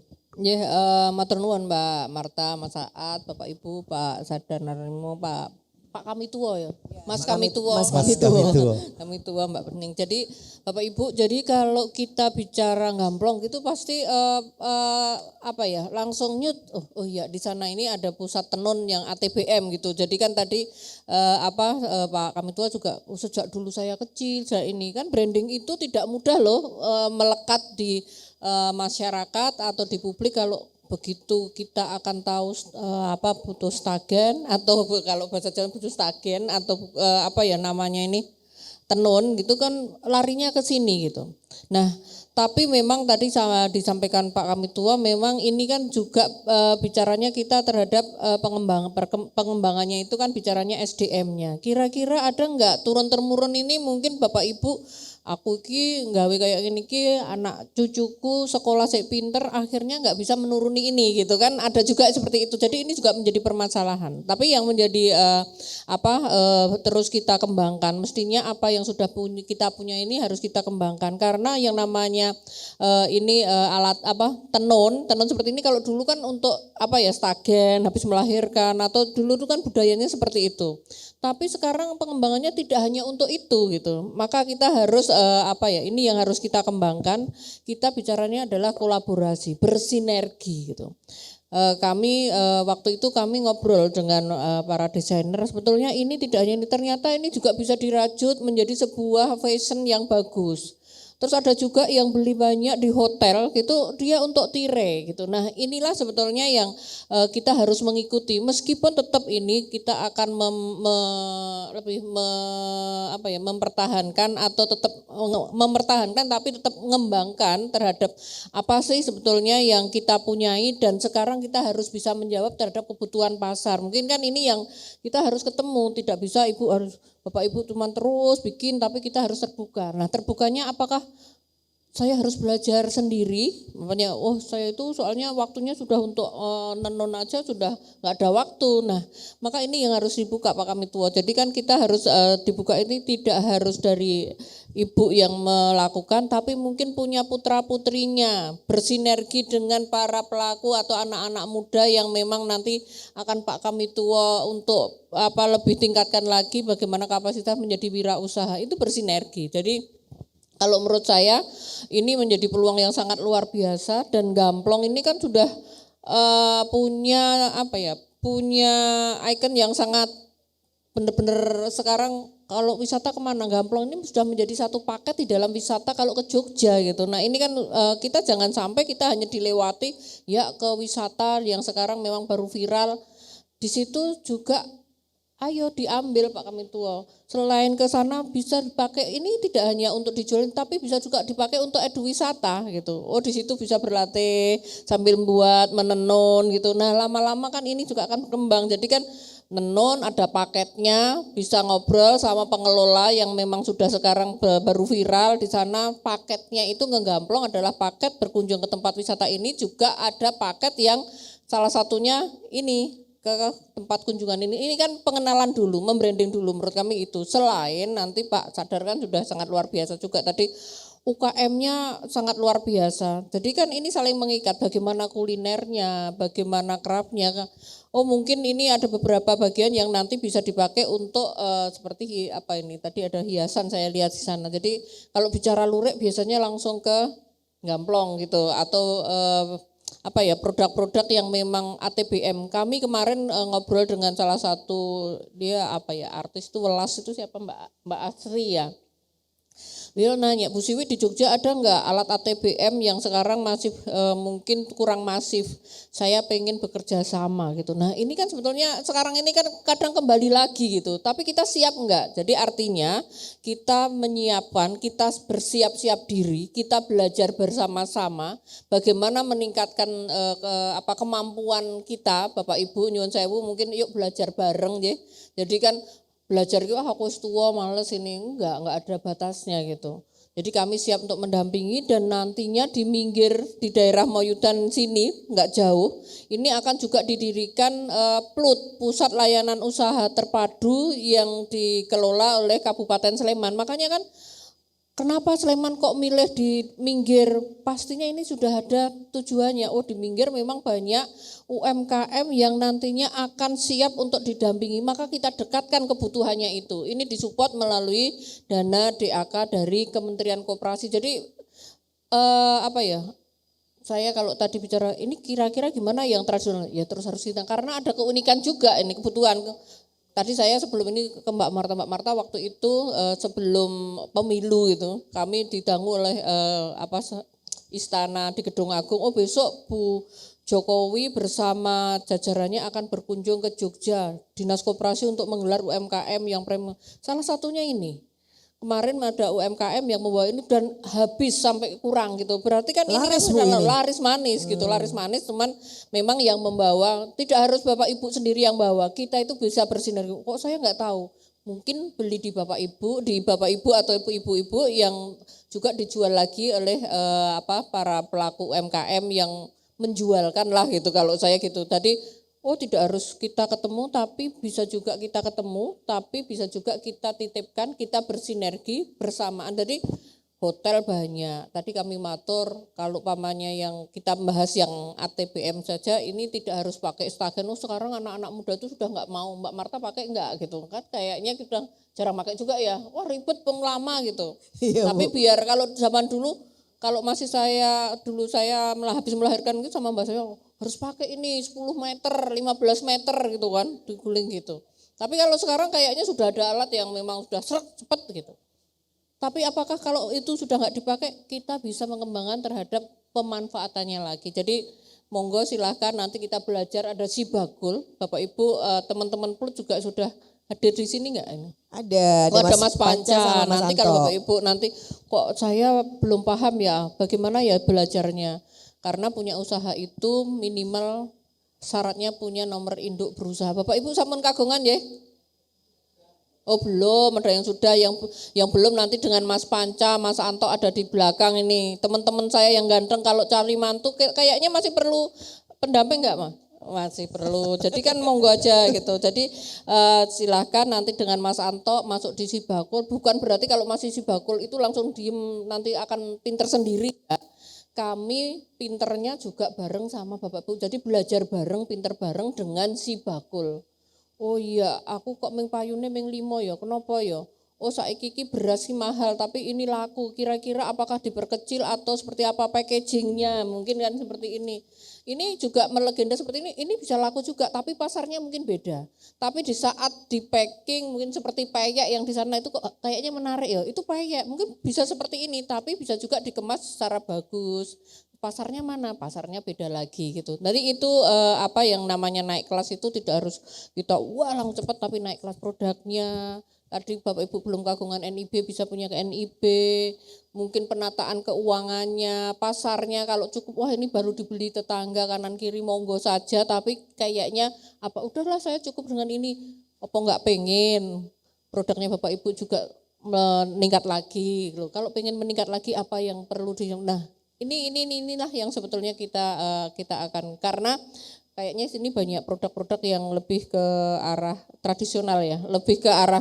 Matur nuwun Mbak Marta, Mas Saat, Bapak Ibu, Pak Sadar Narimo, Pak Pak Kami Tua ya, Mas Kami Tua, Mas Kami Tua. Kami Tua Mbak Pening. Jadi Bapak Ibu, jadi kalau kita bicara Gamplong gitu pasti apa ya, langsung nyut. Oh iya di sana ini ada pusat tenun yang ATBM gitu. Jadi kan tadi Pak Kami Tua juga sejak dulu saya kecil, sejak ini kan branding itu tidak mudah loh melekat di masyarakat atau di publik kalau begitu kita akan tahu butuh stagen atau kalau bahasa Jawa butuh stagen atau namanya ini tenun gitu kan larinya ke sini gitu. Nah, tapi memang tadi sama disampaikan Pak Kami Tua memang ini kan juga bicaranya kita terhadap pengembangannya itu kan bicaranya SDM-nya. Kira-kira ada enggak turun-temurun ini mungkin Bapak Ibu aku ki nggawe kayak gini ki anak cucuku sekolah sik pinter akhirnya nggak bisa menuruni ini gitu kan, ada juga seperti itu. Jadi ini juga menjadi permasalahan. Tapi yang menjadi terus kita kembangkan mestinya apa yang sudah kita punya ini harus kita kembangkan karena yang namanya alat tenun seperti ini kalau dulu kan untuk stagen habis melahirkan atau dulu itu kan budayanya seperti itu. Tapi sekarang pengembangannya tidak hanya untuk itu gitu. Maka kita harus ini yang harus kita kembangkan. Kita bicaranya adalah kolaborasi, bersinergi gitu. Waktu itu kami ngobrol dengan para desainer. Sebetulnya ini tidak hanya ini, ternyata ini juga bisa dirajut menjadi sebuah fashion yang bagus. Terus ada juga yang beli banyak di hotel gitu, dia untuk tirai gitu. Nah inilah sebetulnya yang kita harus mengikuti. Meskipun tetap ini kita akan mempertahankan atau tetap mempertahankan tapi tetap mengembangkan terhadap apa sih sebetulnya yang kita punyai dan sekarang kita harus bisa menjawab terhadap kebutuhan pasar. Mungkin kan ini yang kita harus ketemu, tidak bisa Bapak Ibu cuma terus bikin tapi kita harus terbuka. Nah terbukanya apakah saya harus belajar sendiri? Makanya saya itu soalnya waktunya sudah untuk nenun aja sudah nggak ada waktu. Nah maka ini yang harus dibuka Pak Kami Tua. Jadi kan kita harus dibuka ini tidak harus dari ibu yang melakukan tapi mungkin punya putra-putrinya bersinergi dengan para pelaku atau anak-anak muda yang memang nanti akan Pak Kami Tua untuk lebih tingkatkan lagi bagaimana kapasitas menjadi wirausaha itu bersinergi. Jadi kalau menurut saya ini menjadi peluang yang sangat luar biasa dan Gamplong ini kan sudah punya ikon yang sangat benar-benar sekarang kalau wisata kemana Gamplong ini sudah menjadi satu paket di dalam wisata kalau ke Jogja gitu. Nah ini kan kita jangan sampai kita hanya dilewati ya ke wisata yang sekarang memang baru viral. Di situ juga ayo diambil Pak Kami Tua. Selain ke sana bisa dipakai ini tidak hanya untuk dijual tapi bisa juga dipakai untuk eduwisata gitu. Di situ bisa berlatih sambil membuat menenun gitu. Nah, lama-lama kan ini juga akan berkembang. Jadi kan menenun ada paketnya, bisa ngobrol sama pengelola yang memang sudah sekarang baru viral di sana. Paketnya itu ngegamplong adalah paket berkunjung ke tempat wisata ini juga ada paket yang salah satunya ini ke tempat kunjungan ini kan pengenalan dulu, membranding dulu menurut kami itu. Selain nanti Pak Sadar kan sudah sangat luar biasa juga tadi UKM-nya sangat luar biasa. Jadi kan ini saling mengikat bagaimana kulinernya, bagaimana craft-nya. Mungkin ini ada beberapa bagian yang nanti bisa dipakai untuk seperti tadi ada hiasan saya lihat di sana. Jadi kalau bicara lurik biasanya langsung ke Gamplong gitu atau produk-produk yang memang ATBM. Kami kemarin ngobrol dengan salah satu dia artis itu Welas itu siapa Mbak Asri ya. Dia nanya, Bu Siwi di Jogja ada enggak alat ATBM yang sekarang masih mungkin kurang masif. Saya pengen bekerja sama gitu. Nah ini kan sebetulnya sekarang ini kan kadang kembali lagi gitu. Tapi kita siap enggak? Jadi artinya kita menyiapkan, kita bersiap-siap diri, kita belajar bersama-sama bagaimana meningkatkan kemampuan kita. Bapak Ibu nyuwun sewu mungkin yuk belajar bareng ya. Jadi kan belajar gitu aku tua males ini enggak ada batasnya gitu. Jadi kami siap untuk mendampingi dan nantinya di minggir di daerah Moyudan sini enggak jauh ini akan juga didirikan PLUT Pusat Layanan Usaha Terpadu yang dikelola oleh Kabupaten Sleman. Makanya kan kenapa Sleman kok milih di Minggir? Pastinya ini sudah ada tujuannya. Oh, di Minggir memang banyak UMKM yang nantinya akan siap untuk didampingi, maka kita dekatkan kebutuhannya itu. Ini disupport melalui dana DAK dari Kementerian Koperasi. Jadi saya kalau tadi bicara ini kira-kira gimana yang tradisional, ya terus harus kita, karena ada keunikan juga ini kebutuhan. Tadi saya sebelum ini ke Mbak Marta waktu itu sebelum pemilu itu kami didangu oleh istana di Gedung Agung. Oh, besok Bu Jokowi bersama jajarannya akan berkunjung ke Jogja, Dinas Koperasi untuk menggelar UMKM yang premium. Salah satunya ini. Kemarin ada UMKM yang membawa ini dan habis sampai kurang gitu. Berarti kan laris ini kan laris manis gitu, laris manis, cuman memang yang membawa tidak harus Bapak Ibu sendiri yang bawa. Kita itu bisa bersinergi. Kok saya nggak tahu? Mungkin beli di Bapak Ibu atau ibu-ibu yang juga dijual lagi oleh para pelaku UMKM yang menjualkan lah gitu kalau saya gitu. Tadi tidak harus kita ketemu, tapi bisa juga kita ketemu, tapi bisa juga kita titipkan, kita bersinergi bersamaan. Jadi hotel banyak. Tadi kami matur kalau pamannya yang kita bahas yang ATBM saja, ini tidak harus pakai stagen. Sekarang anak-anak muda itu sudah nggak mau. Mbak Marta pakai nggak gitu kan? Kayaknya kita jarang pakai juga ya. Wah, ribet lama gitu. Iya, tapi biar kalau zaman dulu, kalau masih saya habis melahirkan gitu sama mbak saya harus pakai ini 10 meter, 15 meter gitu kan, diguling gitu. Tapi kalau sekarang kayaknya sudah ada alat yang memang sudah cepet gitu. Tapi apakah kalau itu sudah nggak dipakai, kita bisa mengembangkan terhadap pemanfaatannya lagi. Jadi monggo silahkan nanti kita belajar, ada Sibagul, Bapak Ibu teman-teman PLUT juga sudah hadir di sini enggak ini? Ada Mas Panca. Nanti kalau Bapak Ibu nanti kok saya belum paham ya, bagaimana ya belajarnya? Karena punya usaha itu minimal syaratnya punya nomor induk berusaha. Bapak Ibu sampun kagungan ya? Oh belum, ada yang sudah, yang belum nanti dengan Mas Panca, Mas Anto ada di belakang ini. Teman-teman saya yang ganteng kalau cari mantu kayaknya masih perlu pendamping enggak, Mas? Masih perlu. Jadi kan monggo aja gitu. Jadi silahkan nanti dengan Mas Anto masuk di Sibagul. Bukan berarti kalau masih Sibagul itu langsung diem nanti akan pinter sendiri ya. Kami pinternya juga bareng sama Bapak Ibu. Jadi belajar bareng, pinter bareng dengan Sibagul. Oh iya, aku kok ming payune ming 5 ya. Kenapa ya? Oh saiki iki beras ki mahal tapi ini laku. Kira-kira apakah diperkecil atau seperti apa packagingnya? Mungkin kan seperti ini. Ini juga melegenda seperti ini bisa laku juga, tapi pasarnya mungkin beda. Tapi di saat di packing mungkin seperti peyek yang di sana itu kok kayaknya menarik ya. Itu peyek, mungkin bisa seperti ini, tapi bisa juga dikemas secara bagus. Pasarnya mana? Pasarnya beda lagi gitu. Jadi itu yang namanya naik kelas itu tidak harus kita langsung cepat, tapi naik kelas produknya. Tadi Bapak Ibu belum kagungan NIB bisa punya ke NIB, mungkin penataan keuangannya, pasarnya kalau cukup, ini baru dibeli tetangga kanan kiri monggo saja, tapi kayaknya udahlah saya cukup dengan ini, enggak pengen produknya Bapak Ibu juga meningkat lagi. Kalau pengen meningkat lagi apa yang perlu inilah yang sebetulnya kita akan, karena kayaknya sini banyak produk-produk yang lebih ke arah tradisional ya, lebih ke arah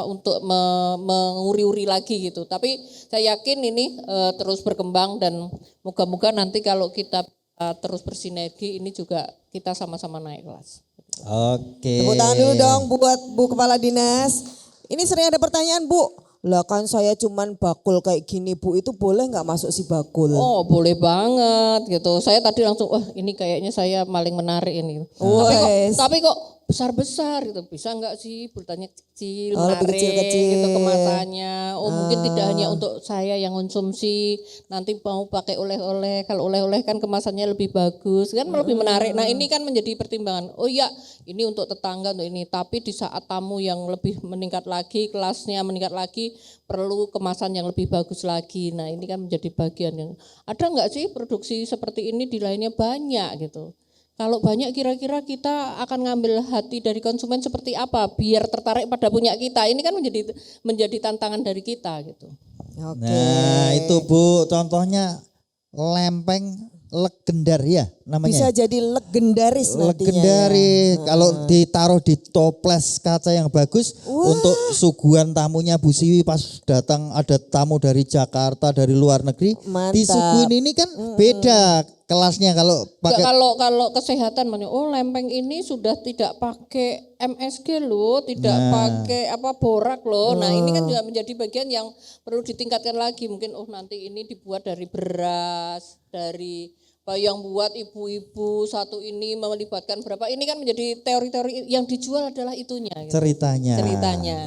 untuk menguri-uri lagi gitu. Tapi saya yakin ini terus berkembang dan moga-moga nanti kalau kita terus bersinergi ini juga kita sama-sama naik kelas. Oke. Tepuk tangan dulu dong buat Bu Kepala Dinas. Ini sering ada pertanyaan, Bu. Lah kan saya cuman bakul kayak gini Bu, itu boleh nggak masuk Sibagul? Oh boleh banget gitu. Saya tadi langsung ini kayaknya saya paling menarik ini. Tapi kok besar-besar gitu, bisa nggak sih bultannya kecil, menarik kecil-kecil gitu kemasannya. Mungkin tidak hanya untuk saya yang konsumsi, nanti mau pakai oleh-oleh. Kalau oleh-oleh kan kemasannya lebih bagus, kan lebih menarik. Nah ini kan menjadi pertimbangan. Oh iya, ini untuk tetangga untuk ini. Tapi di saat tamu yang lebih meningkat lagi, kelasnya meningkat lagi, perlu kemasan yang lebih bagus lagi. Nah ini kan menjadi bagian yang ada nggak sih produksi seperti ini di lainnya banyak gitu. Kalau banyak kira-kira kita akan ngambil hati dari konsumen seperti apa biar tertarik pada punya kita. Ini kan menjadi tantangan dari kita gitu. Nah itu Bu, contohnya lempeng legendar ya namanya. Bisa jadi legendaris nantinya. Legendaris kalau ditaruh di toples kaca yang bagus untuk suguhan tamunya Bu Siwi pas datang ada tamu dari Jakarta dari luar negeri. Mantap. Disuguhin ini kan beda kelasnya kalau pakai Kalau kesehatan lempeng ini sudah tidak pakai MSG loh, tidak pakai borak loh. Nah, ini kan juga menjadi bagian yang perlu ditingkatkan lagi. Mungkin nanti ini dibuat dari beras, dari yang buat ibu-ibu satu ini melibatkan berapa. Ini kan menjadi teori-teori yang dijual adalah itunya. Gitu. ceritanya.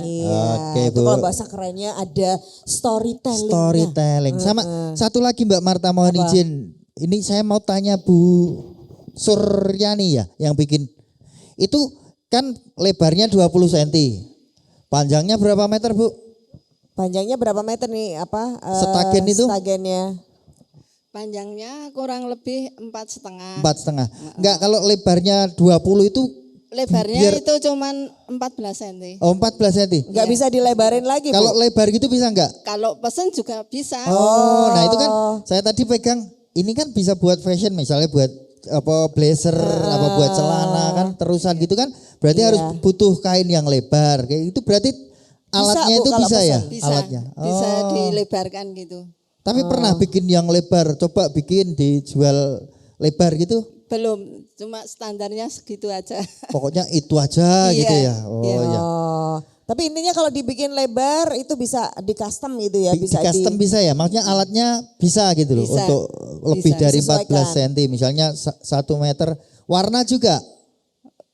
Iya. Oke, Itu Bu. kalau bahasa kerennya ada storytelling. Storytelling. Sama satu lagi Mbak Marta mohon izin. Ini saya mau tanya Bu Suryani ya yang bikin. Itu kan lebarnya 20 cm. Panjangnya berapa meter Bu? Panjangnya berapa meter nih Setagen itu? Stagennya. Panjangnya kurang lebih 4,5. 4,5. Enggak, kalau lebarnya 20 itu Lebarnya itu cuman 14 cm. Oh 14 cm. Enggak bisa dilebarin lagi, Bu. Kalau lebar gitu bisa enggak? Kalau pesen juga bisa. Oh, nah itu kan saya tadi pegang ini kan bisa buat fashion misalnya buat blazer buat celana kan terusan gitu kan berarti harus butuh kain yang lebar kayak itu berarti alatnya Bu, itu bisa ya Bisa, alatnya. bisa dilebarkan gitu. Tapi pernah bikin yang lebar, coba bikin dijual lebar gitu? Belum, cuma standarnya segitu aja. Pokoknya itu aja gitu ya. Tapi intinya kalau dibikin lebar itu bisa di custom gitu ya, Di custom bisa ya, maksudnya alatnya bisa gitu loh Bisa. untuk lebih Bisa. dari Disesuaikan. 14 cm, misalnya 1 meter. Warna juga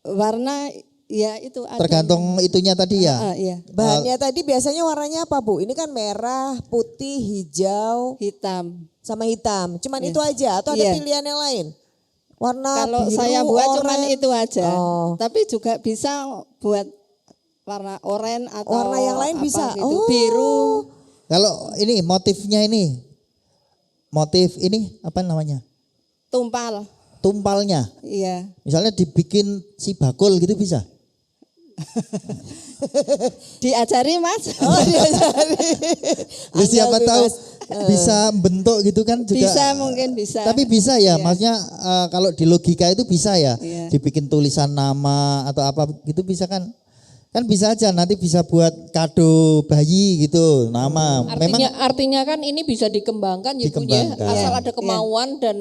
Warna ya itu ada. tergantung itunya tadi ya. Iya. Bahannya tadi biasanya warnanya apa, Bu? Ini kan merah, putih, hijau, Hitam. sama hitam. Cuman itu aja atau ada Iya. pilihan yang lain? Warna Kalau biru, saya buat cuman oranye. itu aja. Oh. Tapi juga bisa buat warna oranye atau Warna yang lain apa bisa. gitu. Biru. Kalau ini motifnya ini, motif ini apa namanya? Tumpal. Tumpalnya. Iya. Misalnya dibikin si bakul gitu bisa? Diajari Mas. Oh, diajari. Lu siapa Angel tahu bebas. bisa bentuk gitu kan juga. Bisa mungkin bisa. Tapi bisa ya, Iya. maksudnya kalau di logika itu bisa ya. Iya. Dibikin tulisan nama atau apa gitu bisa kan? Kan bisa aja nanti bisa buat kado bayi gitu nama. Artinya kan ini bisa dikembangkan ya Bu ya, Dikembangkan. asal Iya. ada kemauan dan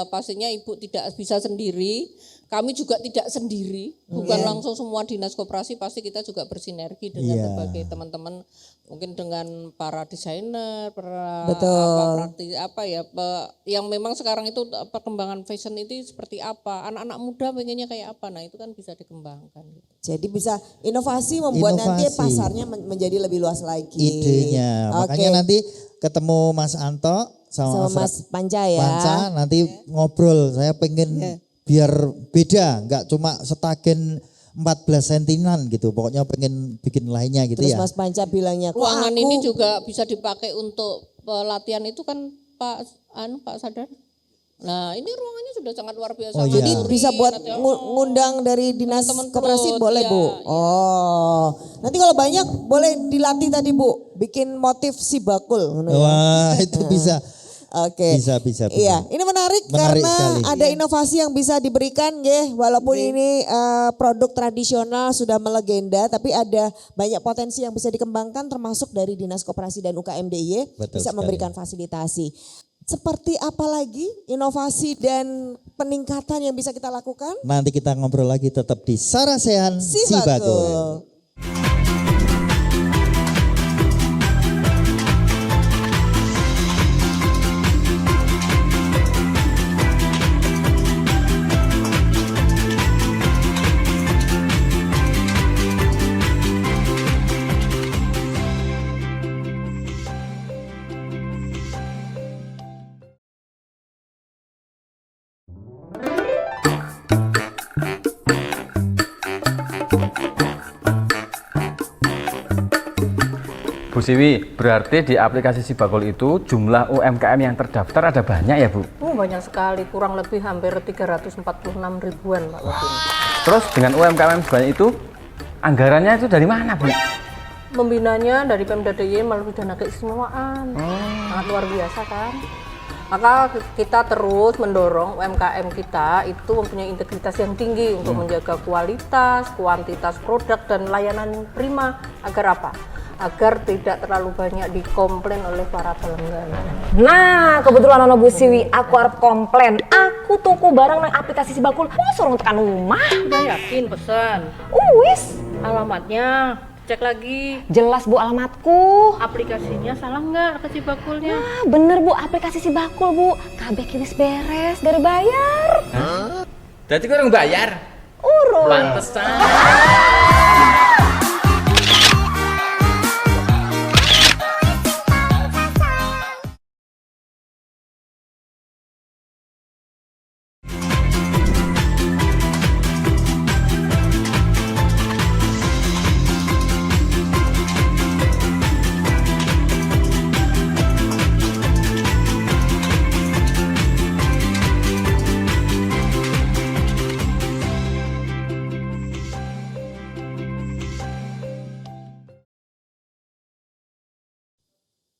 pastinya Ibu tidak bisa sendiri. Kami juga tidak sendiri, bukan langsung semua dinas koperasi, pasti kita juga bersinergi dengan Iya. berbagai teman-teman, mungkin dengan para desainer, para Betul. yang memang sekarang itu perkembangan fashion itu seperti apa, anak-anak muda pengennya kayak apa, nah itu kan bisa dikembangkan. Jadi bisa inovasi membuat nanti Inovasi. pasarnya menjadi lebih luas lagi. Idenya. Oke. Makanya nanti ketemu Mas Anto sama sama Mas Panca ya. Panca nanti ngobrol. Saya pengen biar beda, nggak cuma setagen 14 sentinan gitu. Pokoknya pengen bikin lainnya gitu Terus ya. Mas Panca bilangnya, "Kok Ruangan aku?" ini juga bisa dipakai untuk pelatihan itu kan Pak Sadar. Nah ini ruangannya sudah sangat luar biasa. Oh, iya. Jadi Mandiri, bisa buat nanti, ngundang dari dinas teman-teman koperasi perut, boleh iya, Bu. iya. Oh, nanti kalau banyak boleh dilatih tadi Bu, bikin motif si bakul. ngono ya. Wah itu bisa. Oke. Bisa. Iya, ini menarik Menarik karena sekali. ada inovasi yang bisa diberikan nggih, walaupun ini produk tradisional sudah melegenda, tapi ada banyak potensi yang bisa dikembangkan termasuk dari Dinas Koperasi dan UKM DIY Betul bisa sekali. memberikan fasilitasi. Seperti apa lagi inovasi dan peningkatan yang bisa kita lakukan? Nanti kita ngobrol lagi tetap di Sarasehan Si Bakul. Bakul. Bu Siwi, berarti di aplikasi Si Bakul itu jumlah UMKM yang terdaftar ada banyak ya Bu? Banyak sekali, kurang lebih hampir 346 ribuan Pak Wadin. Terus dengan UMKM sebanyak itu, anggarannya itu dari mana Bu? Pembinanya dari Pemda DIY melalui dana keistimewaan, sangat luar biasa kan. Maka kita terus mendorong UMKM kita itu mempunyai integritas yang tinggi untuk menjaga kualitas, kuantitas produk dan layanan yang prima. Agar apa? Agar tidak terlalu banyak dikomplain oleh para pelanggan. Nah, kebetulan ono Bu Siwi, aku arep komplain. Aku tuku barang nang aplikasi Si Bakul, suruh tekan rumah. Udah yakin pesan? Wis, Alamatnya cek lagi. jelas Bu alamatku. Aplikasinya salah nggak ke Si Bakulnya? Ah, bener Bu, aplikasi Si Bakul Bu. Kabeh wis beres, gara bayar. Berarti kurang bayar. Urung. Pantesan.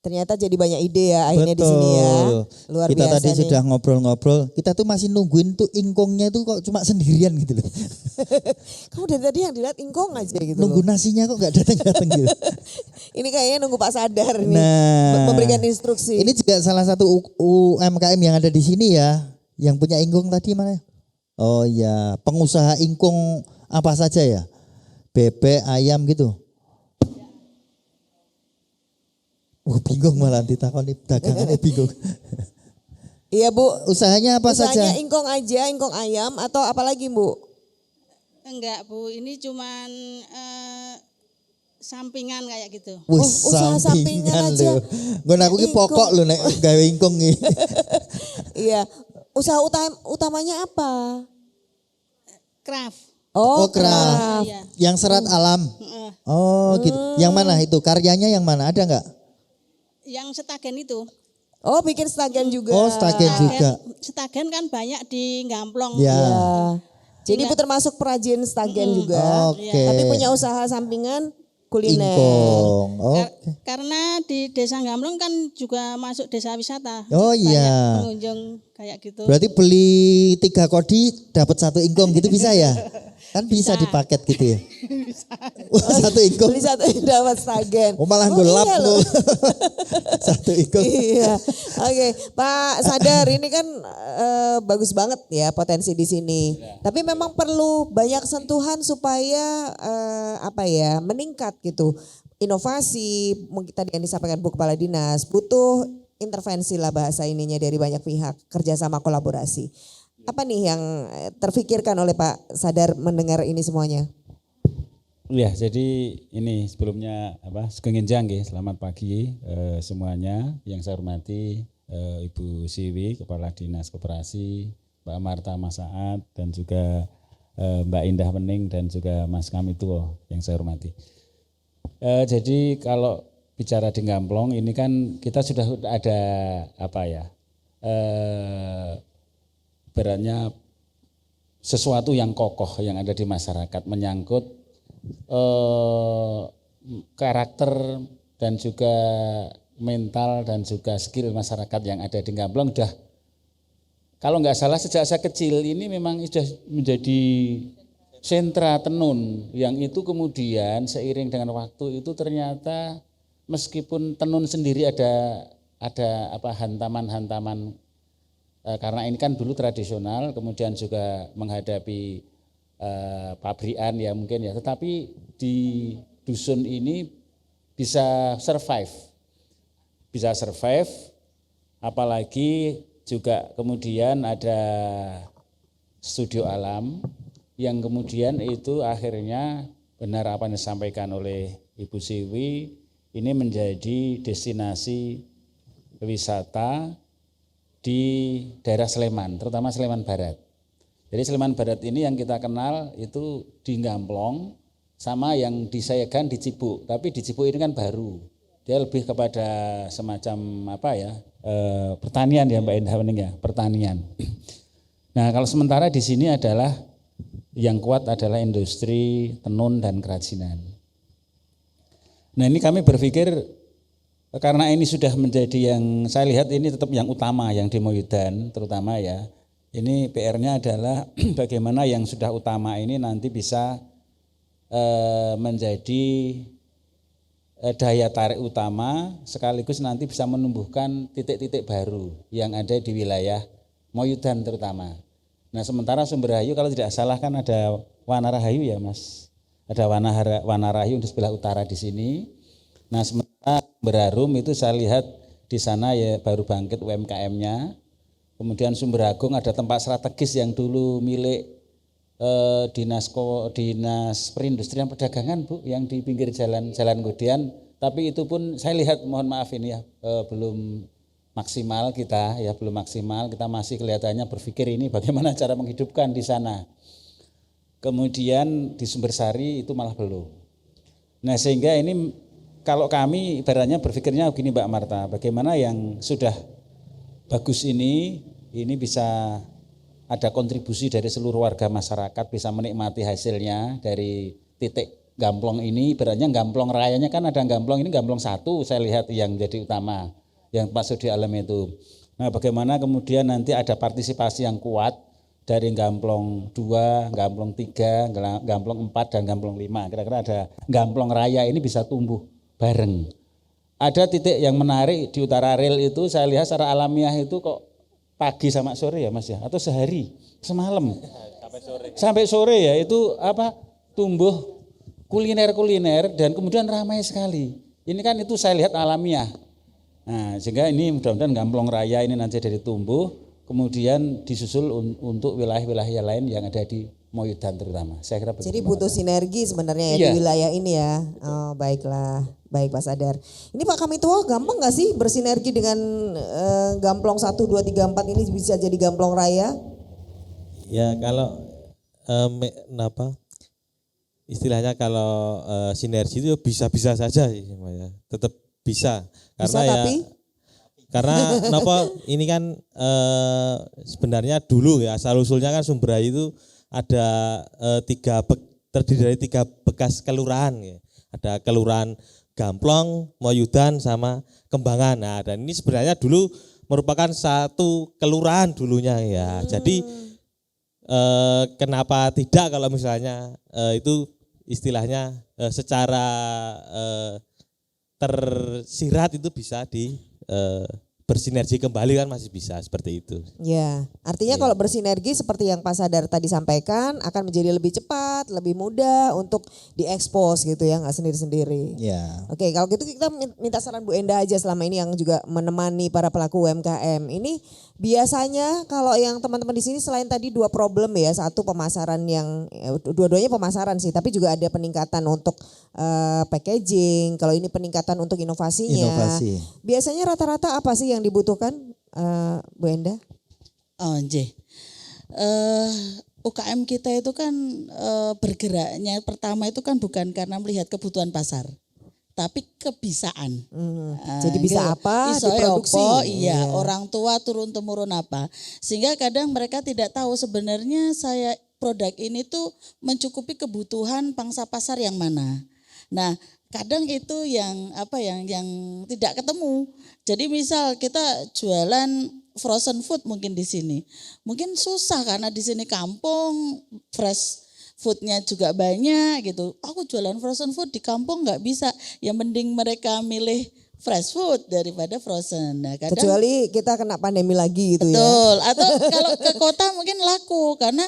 Ternyata jadi banyak ide ya akhirnya di sini ya. Luar Kita biasa tadi nih. sudah ngobrol-ngobrol, kita tuh masih nungguin tuh ingkongnya tuh kok cuma sendirian gitu loh. Kamu dari tadi yang dilihat ingkong aja gitu Nunggu loh. nasinya kok nggak datang-datang gitu. Ini kayaknya nunggu Pak Sadar nih. Nah, Memberikan instruksi. Ini juga salah satu UMKM yang ada di sini ya, yang punya ingkong tadi mana? Oh ya, pengusaha ingkong apa saja ya? Bebek, ayam gitu. Bingung malah ditakoni dagangannya bingung. Iya Bu. Usahanya apa Usahanya saja? ingkong aja, ingkong ayam atau apa lagi Bu? Enggak Bu, ini cuman sampingan kayak gitu. Wih, usaha sampingan aja. lho. Nggon aku ki pokok lho nek gawe ingkong iki. Iya. Usaha utamanya apa? Craft. Oh, craft. Iya. Yang serat alam. Oh, gitu. Yang mana itu? Karyanya yang mana? Ada enggak? Yang Setagen itu. Oh, bikin Setagen juga. Oh, Setagen juga. Setagen kan banyak di Gamplong. Ya. Jadi Bu termasuk perajin Setagen juga. Oke. Tapi punya usaha sampingan kuliner. Ingkong. Oke. Karena di Desa Gamplong kan juga masuk desa wisata. Oh iya. Banyak pengunjung kayak gitu. Berarti beli 3 kodi dapat 1 ingkong gitu bisa ya? Kan bisa dipaket gitu ya. Satu ingkong. Beli 1 dapat Setagen. Oh malah golap iya loh. loh. 1 ingkong. Iya. Oke, Pak Sadar ini kan bagus banget ya potensi di sini. Tapi memang perlu banyak sentuhan supaya meningkat gitu. Inovasi, mungkin tadi yang disampaikan Bu Kepala Dinas, butuh intervensi lah bahasa ininya dari banyak pihak, kerjasama kolaborasi. Apa nih yang terfikirkan oleh Pak Sadar mendengar ini semuanya? Ya, jadi ini sebelumnya Sugeng Enjang nggih, selamat pagi semuanya. Yang saya hormati Ibu Siwi, Kepala Dinas Koperasi, Mbak Marta Masaat, dan juga Mbak Indah Wening dan juga Mas Kamituo yang saya hormati. Jadi kalau bicara di Gamplong ini kan kita sudah ada beratnya sesuatu yang kokoh yang ada di masyarakat menyangkut karakter dan juga mental dan juga skill masyarakat yang ada di Gamplong udah kalau nggak salah sejak saya kecil ini memang sudah menjadi sentra tenun yang itu kemudian seiring dengan waktu itu ternyata meskipun tenun sendiri ada hantaman-hantaman karena ini kan dulu tradisional kemudian juga menghadapi pabrikan ya mungkin ya, tetapi di dusun ini bisa survive apalagi juga kemudian ada studio alam yang kemudian itu akhirnya benar apa yang disampaikan oleh Ibu Siwi ini menjadi destinasi wisata di daerah Sleman, terutama Sleman Barat. Jadi Sleman Barat ini yang kita kenal itu di Gamplong sama yang di Sayegan di Cibuk, tapi di Cibuk ini kan baru. Dia lebih kepada semacam pertanian ya Mbak Indah Wening ya, pertanian. Nah, kalau sementara di sini adalah yang kuat adalah industri tenun dan kerajinan. Nah, ini kami berpikir karena ini sudah menjadi yang saya lihat ini tetap yang utama yang di Moyudan terutama ya. Ini PR-nya adalah bagaimana yang sudah utama ini nanti bisa menjadi daya tarik utama sekaligus nanti bisa menumbuhkan titik-titik baru yang ada di wilayah Moyudan terutama. Nah sementara Sumberhayu kalau tidak salah kan ada Wanarahayu ya Mas, ada Wanarahayu di sebelah utara di sini. Nah sementara Berarum itu saya lihat di sana ya baru bangkit UMKM-nya. Kemudian Sumberagung ada tempat strategis yang dulu milik dinas perindustrian perdagangan Bu, yang di pinggir jalan Godian, tapi itu pun saya lihat mohon maaf ini ya belum maksimal kita masih kelihatannya berpikir ini bagaimana cara menghidupkan di sana. Kemudian di Sumbersari itu malah belum. Nah sehingga ini kalau kami ibaratnya berpikirnya begini Mbak Marta, bagaimana yang sudah bagus ini bisa ada kontribusi dari seluruh warga masyarakat bisa menikmati hasilnya dari titik gamplong ini. Ibaratnya gamplong rayanya kan ada gamplong ini, gamplong 1 saya lihat yang jadi utama, yang Pak Sudi Alam itu. Nah bagaimana kemudian nanti ada partisipasi yang kuat dari gamplong 2, gamplong 3, gamplong 4 dan gamplong 5. Kira-kira ada gamplong raya ini bisa tumbuh bareng. Ada titik yang menarik di utara rel itu saya lihat secara alamiah itu kok pagi sama sore ya Mas ya, atau sehari, semalam sampai sore ya itu tumbuh kuliner dan kemudian ramai sekali. Ini kan itu saya lihat alamiah. Nah sehingga ini mudah-mudahan gamplong raya ini nanti dari tumbuh, kemudian disusul untuk wilayah-wilayah lain yang ada di Moyudan terutama. Saya kira jadi butuh sinergi sebenarnya ya di wilayah ini ya. Oh baiklah, baik Pak Sadar. Ini Pak Kamituo gampang nggak sih bersinergi dengan gamplong 1, 2, 3, 4 ini bisa jadi gamplong raya? Ya kalau istilahnya kalau sinergi itu bisa-bisa saja sih, ya. Tetap bisa. Karena bisa, tapi? Karena ini kan sebenarnya dulu ya asal usulnya kan Sumberhayu itu ada terdiri dari 3 bekas kelurahan ya. Ada kelurahan Gamplong, Moyudan sama Kembangan. Nah, dan ini sebenarnya dulu merupakan satu kelurahan dulunya ya. Jadi kenapa tidak kalau misalnya itu istilahnya secara tersirat itu bisa bersinergi kembali kan masih bisa seperti itu. Ya, artinya kalau bersinergi seperti yang Pak Sadar tadi sampaikan akan menjadi lebih cepat, lebih mudah untuk diekspos gitu ya, nggak sendiri-sendiri. Ya. Oke, kalau gitu kita minta saran Bu Enda aja selama ini yang juga menemani para pelaku UMKM. Ini biasanya kalau yang teman-teman di sini selain tadi 2 problem ya, satu pemasaran yang dua-duanya pemasaran sih, tapi juga ada peningkatan untuk packaging. Kalau ini peningkatan untuk inovasinya. Inovasi. Biasanya rata-rata apa sih yang dibutuhkan Bu Enda? UKM kita itu kan bergeraknya pertama itu kan bukan karena melihat kebutuhan pasar, tapi kebisaan. Jadi bisa apa diproduksi? Iya, orang tua turun temurun apa. Sehingga kadang mereka tidak tahu sebenarnya produk ini tuh mencukupi kebutuhan pangsa pasar yang mana. Nah, kadang itu yang yang tidak ketemu. Jadi misal kita jualan frozen food mungkin di sini. Mungkin susah karena di sini kampung, fresh foodnya juga banyak gitu. Aku jualan frozen food di kampung nggak bisa. Ya mending mereka milih fresh food daripada frozen. Nah, kadang, kecuali kita kena pandemi lagi gitu. betul. Ya. Atau kalau ke kota mungkin laku karena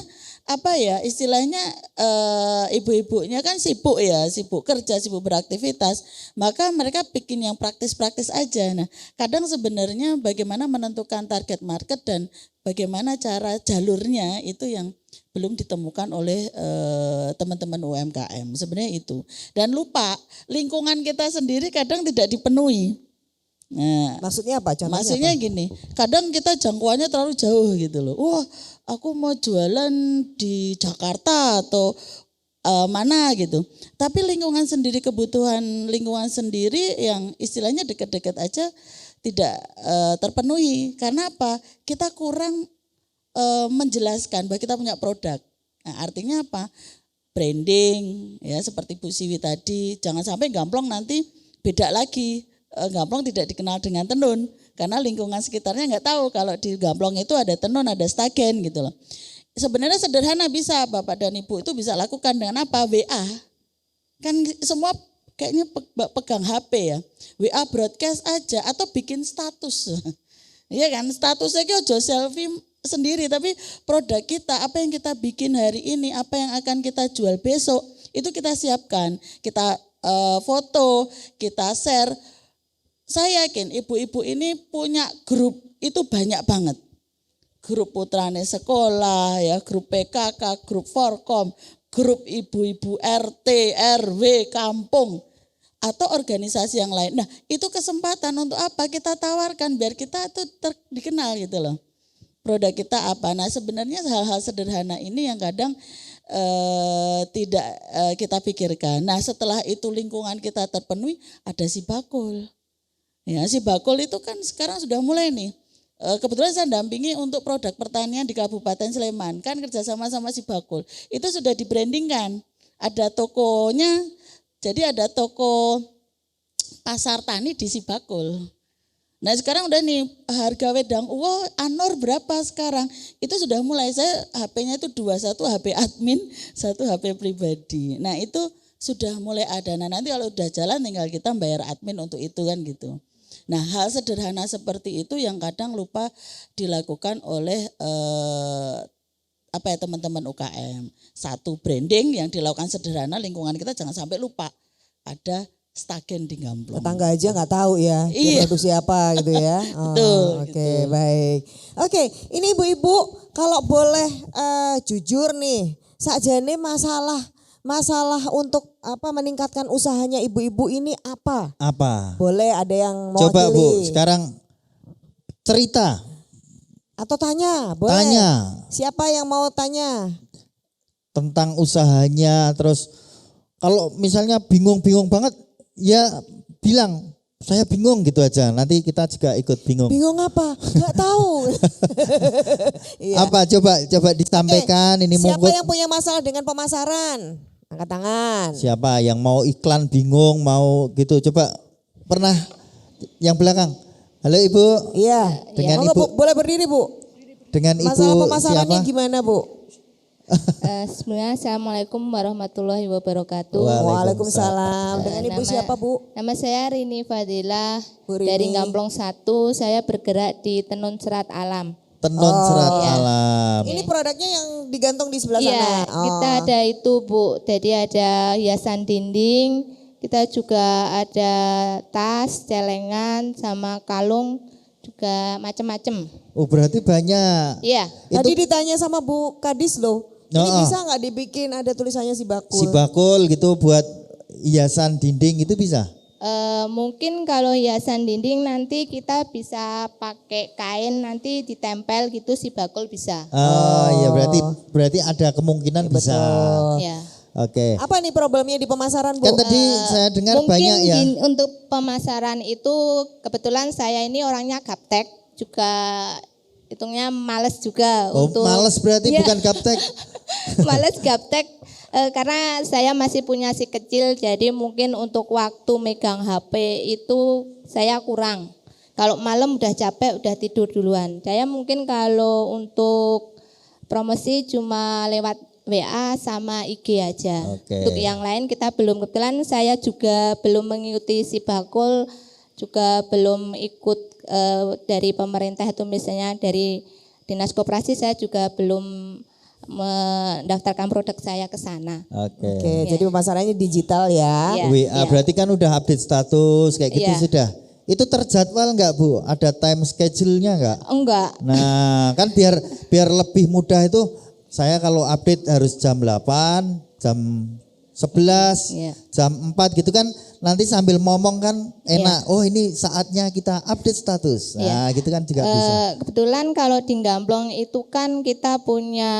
istilahnya ibu-ibunya kan sibuk kerja, sibuk beraktivitas, maka mereka bikin yang praktis-praktis aja. Nah, kadang sebenarnya bagaimana menentukan target market dan bagaimana cara jalurnya itu yang belum ditemukan oleh teman-teman UMKM. Sebenarnya itu. Dan lupa lingkungan kita sendiri kadang tidak dipenuhi. Nah, maksudnya apa? Contohnya maksudnya apa? Gini, kadang kita jangkauannya terlalu jauh gitu loh. Wah, aku mau jualan di Jakarta atau mana gitu. Tapi lingkungan sendiri, kebutuhan lingkungan sendiri yang istilahnya dekat-dekat aja tidak terpenuhi. Karena apa? Kita kurang menjelaskan bahwa kita punya produk. Nah, artinya apa? Branding ya seperti Bu Siwi tadi. Jangan sampai gamplong nanti beda lagi. Gamplong tidak dikenal dengan tenun karena lingkungan sekitarnya nggak tahu kalau di Gamplong itu ada tenun, ada stagen gitu loh. Sebenarnya sederhana bisa Bapak dan Ibu itu bisa lakukan dengan apa? WA. Kan semua kayaknya pegang HP ya. WA broadcast aja atau bikin status. Iya kan, statusnya ojo selfie sendiri tapi produk kita, apa yang kita bikin hari ini, apa yang akan kita jual besok, itu kita siapkan. Kita foto, kita share. Saya yakin ibu-ibu ini punya grup itu banyak banget. Grup putrane sekolah, ya, grup PKK, grup Forkom, grup ibu-ibu RT, RW, kampung, atau organisasi yang lain. Nah, itu kesempatan untuk apa? Kita tawarkan biar kita itu dikenal gitu loh. Produk kita apa? Nah, sebenarnya hal-hal sederhana ini yang kadang tidak kita pikirkan. Nah, setelah itu lingkungan kita terpenuhi, ada si bakul. Ya, si bakul itu kan sekarang sudah mulai nih. Kebetulan saya dampingi untuk produk pertanian di Kabupaten Sleman, kan kerjasama sama si bakul. Itu sudah dibrandingkan, ada tokonya, jadi ada toko pasar tani di si bakul. Nah sekarang udah nih harga wedang uwo anor berapa sekarang? Itu sudah mulai, saya HP-nya itu 2, satu HP admin, satu HP pribadi. Nah itu sudah mulai ada. Nah nanti kalau udah jalan tinggal kita bayar admin untuk itu kan gitu. Nah hal sederhana seperti itu yang kadang lupa dilakukan oleh teman-teman UKM. Satu, branding yang dilakukan sederhana, lingkungan kita jangan sampai lupa ada stagen di Gamplong. Tetangga aja nggak tahu ya, dia produksi apa gitu ya. Oke, baik. Oke, ini ibu-ibu kalau boleh jujur nih, sakjane masalah untuk meningkatkan usahanya ibu-ibu ini apa? Apa? Boleh ada yang mau Coba Bu, sekarang cerita. Atau tanya, boleh. Tanya. Siapa yang mau tanya? Tentang usahanya, terus kalau misalnya bingung-bingung banget, ya bilang saya bingung gitu aja. Nanti kita juga ikut bingung. Bingung apa? Gak tahu. Iya. Apa coba disampaikan. Ini siapa yang punya masalah dengan pemasaran? Angkat tangan. Siapa yang mau iklan bingung, mau gitu. Coba pernah yang belakang. Halo Ibu. Iya. Dengan Ibu boleh berdiri Bu. Dengan Ibu masalah pemasarannya siapa? gimana Bu? Bismillah, Assalamualaikum warahmatullahi wabarakatuh. Waalaikumsalam. Dengan Ibu siapa Bu? Nama saya Rini Fadilah Bu Rini. dari Gamplong 1. Saya bergerak di tenun serat alam. Tenun serat alam. Ini produknya yang digantung di sebelah Iya, sana. kita ada itu Bu. Jadi ada hiasan dinding, kita juga ada tas, celengan, sama kalung, juga macam-macam. Oh berarti banyak. Iya. Tadi ditanya sama Bu Kadis loh. Ini bisa nggak dibikin ada tulisannya si bakul? Si bakul gitu buat hiasan dinding itu bisa? Mungkin kalau hiasan dinding nanti kita bisa pakai kain nanti ditempel gitu si bakul bisa. Ya berarti ada kemungkinan bisa. Ya. Oke. Apa nih problemnya di pemasaran Bu? Kan tadi saya dengar mungkin banyak ya. Untuk pemasaran itu kebetulan saya ini orangnya gaptek juga hitungnya males juga untuk. Males berarti bukan gaptek. Males gaptek karena saya masih punya si kecil jadi mungkin untuk waktu megang HP itu saya kurang. Kalau malam udah capek udah tidur duluan. Saya mungkin kalau untuk promosi cuma lewat WA sama IG aja. Untuk yang lain kita belum, kebetulan saya juga belum mengikuti si bakul, juga belum ikut dari pemerintah itu misalnya dari Dinas Koperasi saya juga belum mendaftarkan produk saya ke sana. Oke, jadi pemasarannya digital ya. WA berarti kan udah update status kayak gitu sudah. Itu terjadwal enggak Bu? Ada time schedule-nya enggak? Enggak. Nah, kan biar lebih mudah itu saya kalau update harus jam 8, jam 11, jam 4 gitu kan nanti sambil ngomong kan enak. Oh ini saatnya kita update status. Nah gitu kan juga bisa. Kebetulan kalau di Gamplong itu kan kita punya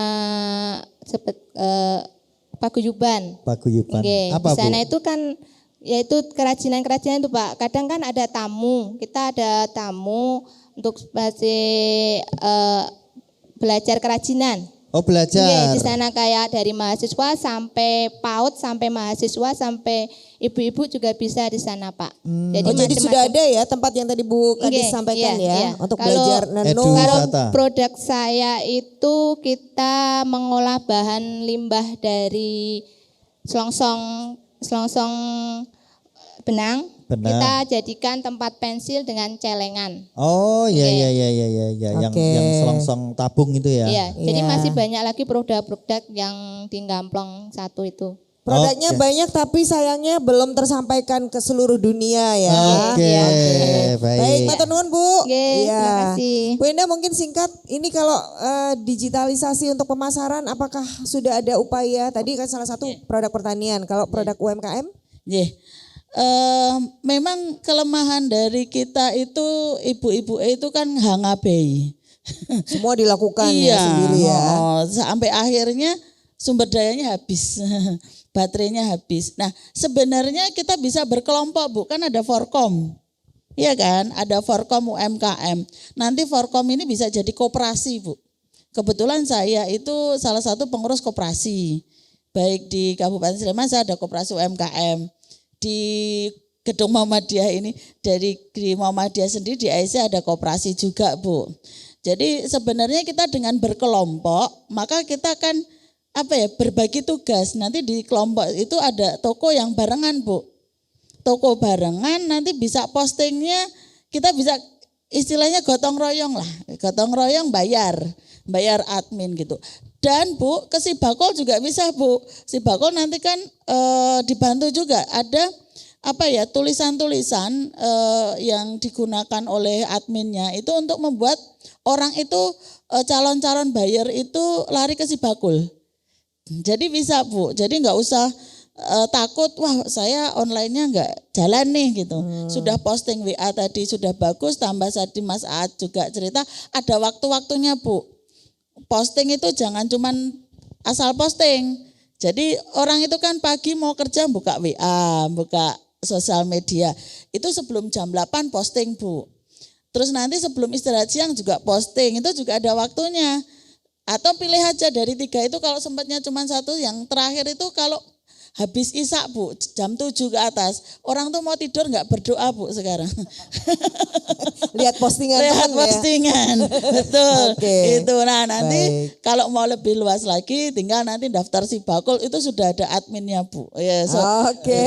paguyuban. Paguyuban. Apa di sana Bu? Itu kan yaitu kerajinan-kerajinan itu Pak. Kadang kan ada tamu. Kita ada tamu untuk masih belajar kerajinan. Oh, belajar. Iya, di sana kayak dari mahasiswa sampai PAUD, sampai mahasiswa, sampai ibu-ibu juga bisa di sana, Pak. Jadi macam-macam. sudah ada ya tempat yang tadi Bu Kadis Iya, sampaikan iya, ya iya. untuk Kalau- belajar nano. Kalau produk saya itu kita mengolah bahan limbah dari selongsong benang. Benang. Kita jadikan tempat pensil dengan celengan. Oh iya Oke. iya yang selongsong tabung itu ya. Iya, jadi Iya. masih banyak lagi produk-produk yang di Gamplong satu itu. Produknya Oke. banyak tapi sayangnya belum tersampaikan ke seluruh dunia ya. Oke, baik. Baik, matur nuwun Bu. Oke, terima kasih. Bu Enda mungkin singkat, ini kalau digitalisasi untuk pemasaran apakah sudah ada upaya? Tadi kan salah satu produk pertanian, kalau produk UMKM? Iya. Memang kelemahan dari kita itu ibu-ibu itu kan hangabei. Semua dilakukan iya, sendiri ya. Sampai akhirnya sumber dayanya habis, baterainya habis. Nah sebenarnya kita bisa berkelompok Bu, kan ada Forkom. Iya kan, ada Forkom UMKM. Nanti Forkom ini bisa jadi koperasi Bu. Kebetulan saya itu salah satu pengurus koperasi. Baik di Kabupaten Sleman saya ada koperasi UMKM. Di Gedung Muhammadiyah ini, di Muhammadiyah sendiri di AIC ada koperasi juga Bu. Jadi sebenarnya kita dengan berkelompok, maka kita akan berbagi tugas. Nanti di kelompok itu ada toko yang barengan Bu. Toko barengan nanti bisa postingnya, kita bisa istilahnya gotong royong lah. Gotong royong bayar admin gitu. Dan Bu, ke Sibakol juga bisa Bu. Sibakol nanti kan dibantu juga ada tulisan-tulisan yang digunakan oleh adminnya itu untuk membuat orang itu calon-calon buyer itu lari ke Sibakul. Jadi bisa Bu, jadi nggak usah takut, wah saya online-nya nggak jalan nih gitu. Sudah posting WA tadi sudah bagus, tambah tadi Mas Aad juga cerita ada waktu-waktunya Bu. Posting itu jangan cuman asal posting. Jadi orang itu kan pagi mau kerja buka WA, buka sosial media. Itu sebelum jam 8 posting Bu. Terus nanti sebelum istirahat siang juga posting, itu juga ada waktunya. Atau pilih aja dari 3 itu kalau sempatnya cuma 1, yang terakhir itu kalau habis isak Bu, jam 7 ke atas. Orang tuh mau tidur nggak berdoa Bu sekarang. Lihat postingan. Lihat postingan, betul. Oke. Itu nah nanti kalau mau lebih luas lagi tinggal nanti daftar Sibakul itu sudah ada adminnya Bu. Ya, Oke,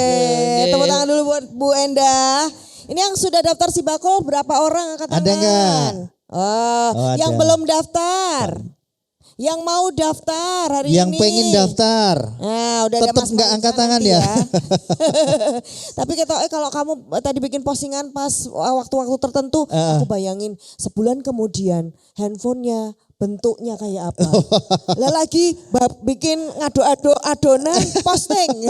tepuk tangan dulu buat Bu Enda. Ini yang sudah daftar Sibakul berapa orang angkat tangan? Ada enggak? Oh, yang ada. belum daftar. Yang mau daftar hari Yang ini. pengen daftar. Nah, udah ada Tetap Mas nggak Mansa angkat tangan nanti ya. Tapi kalau kamu tadi bikin postingan pas waktu-waktu tertentu, aku bayangin sebulan kemudian handphonenya bentuknya kayak apa. Lah lagi bikin ngado-ado adonan posting.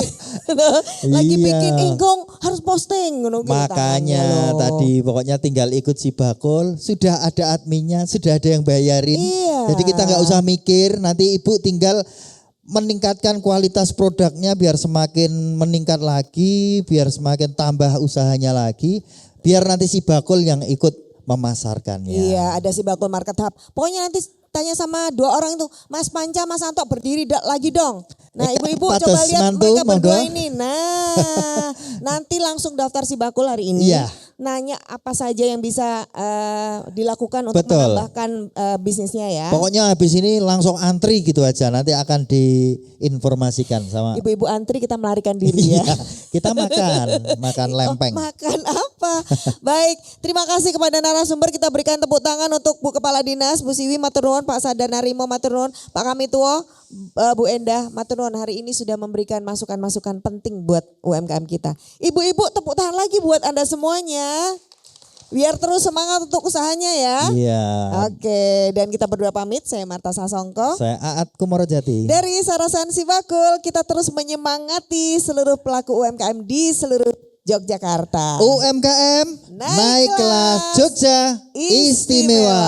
Lagi Iya. bikin ingkung harus posting. Makanya tadi pokoknya tinggal ikut Sibakul, sudah ada adminnya, sudah ada yang bayarin. Iya. Jadi kita nggak usah mikir, nanti Ibu tinggal meningkatkan kualitas produknya biar semakin meningkat lagi, biar semakin tambah usahanya lagi, biar nanti Sibakul yang ikut memasarkannya. Iya, ada Sibakul Market Hub. Pokoknya nanti tanya sama 2 orang itu, Mas Panca, Mas Anto berdiri lagi dong. Nah ibu-ibu Patus coba lihat mantu, mereka berdua monggo. ini. Nah nanti langsung daftar Sibakul hari ini. Iya. Nanya apa saja yang bisa dilakukan untuk Betul. menambahkan bisnisnya ya. Pokoknya habis ini langsung antri gitu aja, nanti akan diinformasikan sama Ibu-ibu antri kita melarikan diri ya. Iya, kita makan lempeng. Makan apa? Baik, terima kasih kepada narasumber. Kita berikan tepuk tangan untuk Bu Kepala Dinas, Bu Siwi matur nuwun, Pak Sadar Narimo matur nuwun, Pak Kamituo, Bu Endah matur nuwun. Hari ini sudah memberikan masukan-masukan penting buat UMKM kita. Ibu-ibu tepuk tangan lagi buat Anda semuanya. Biar terus semangat untuk usahanya ya. Iya. Oke, dan kita berdua pamit. Saya Marta Sasongko. Saya Aad Kumorojati. Dari Sarasan Sibakul, kita terus menyemangati seluruh pelaku UMKM di seluruh Yogyakarta. UMKM naik kelas Jogja istimewa.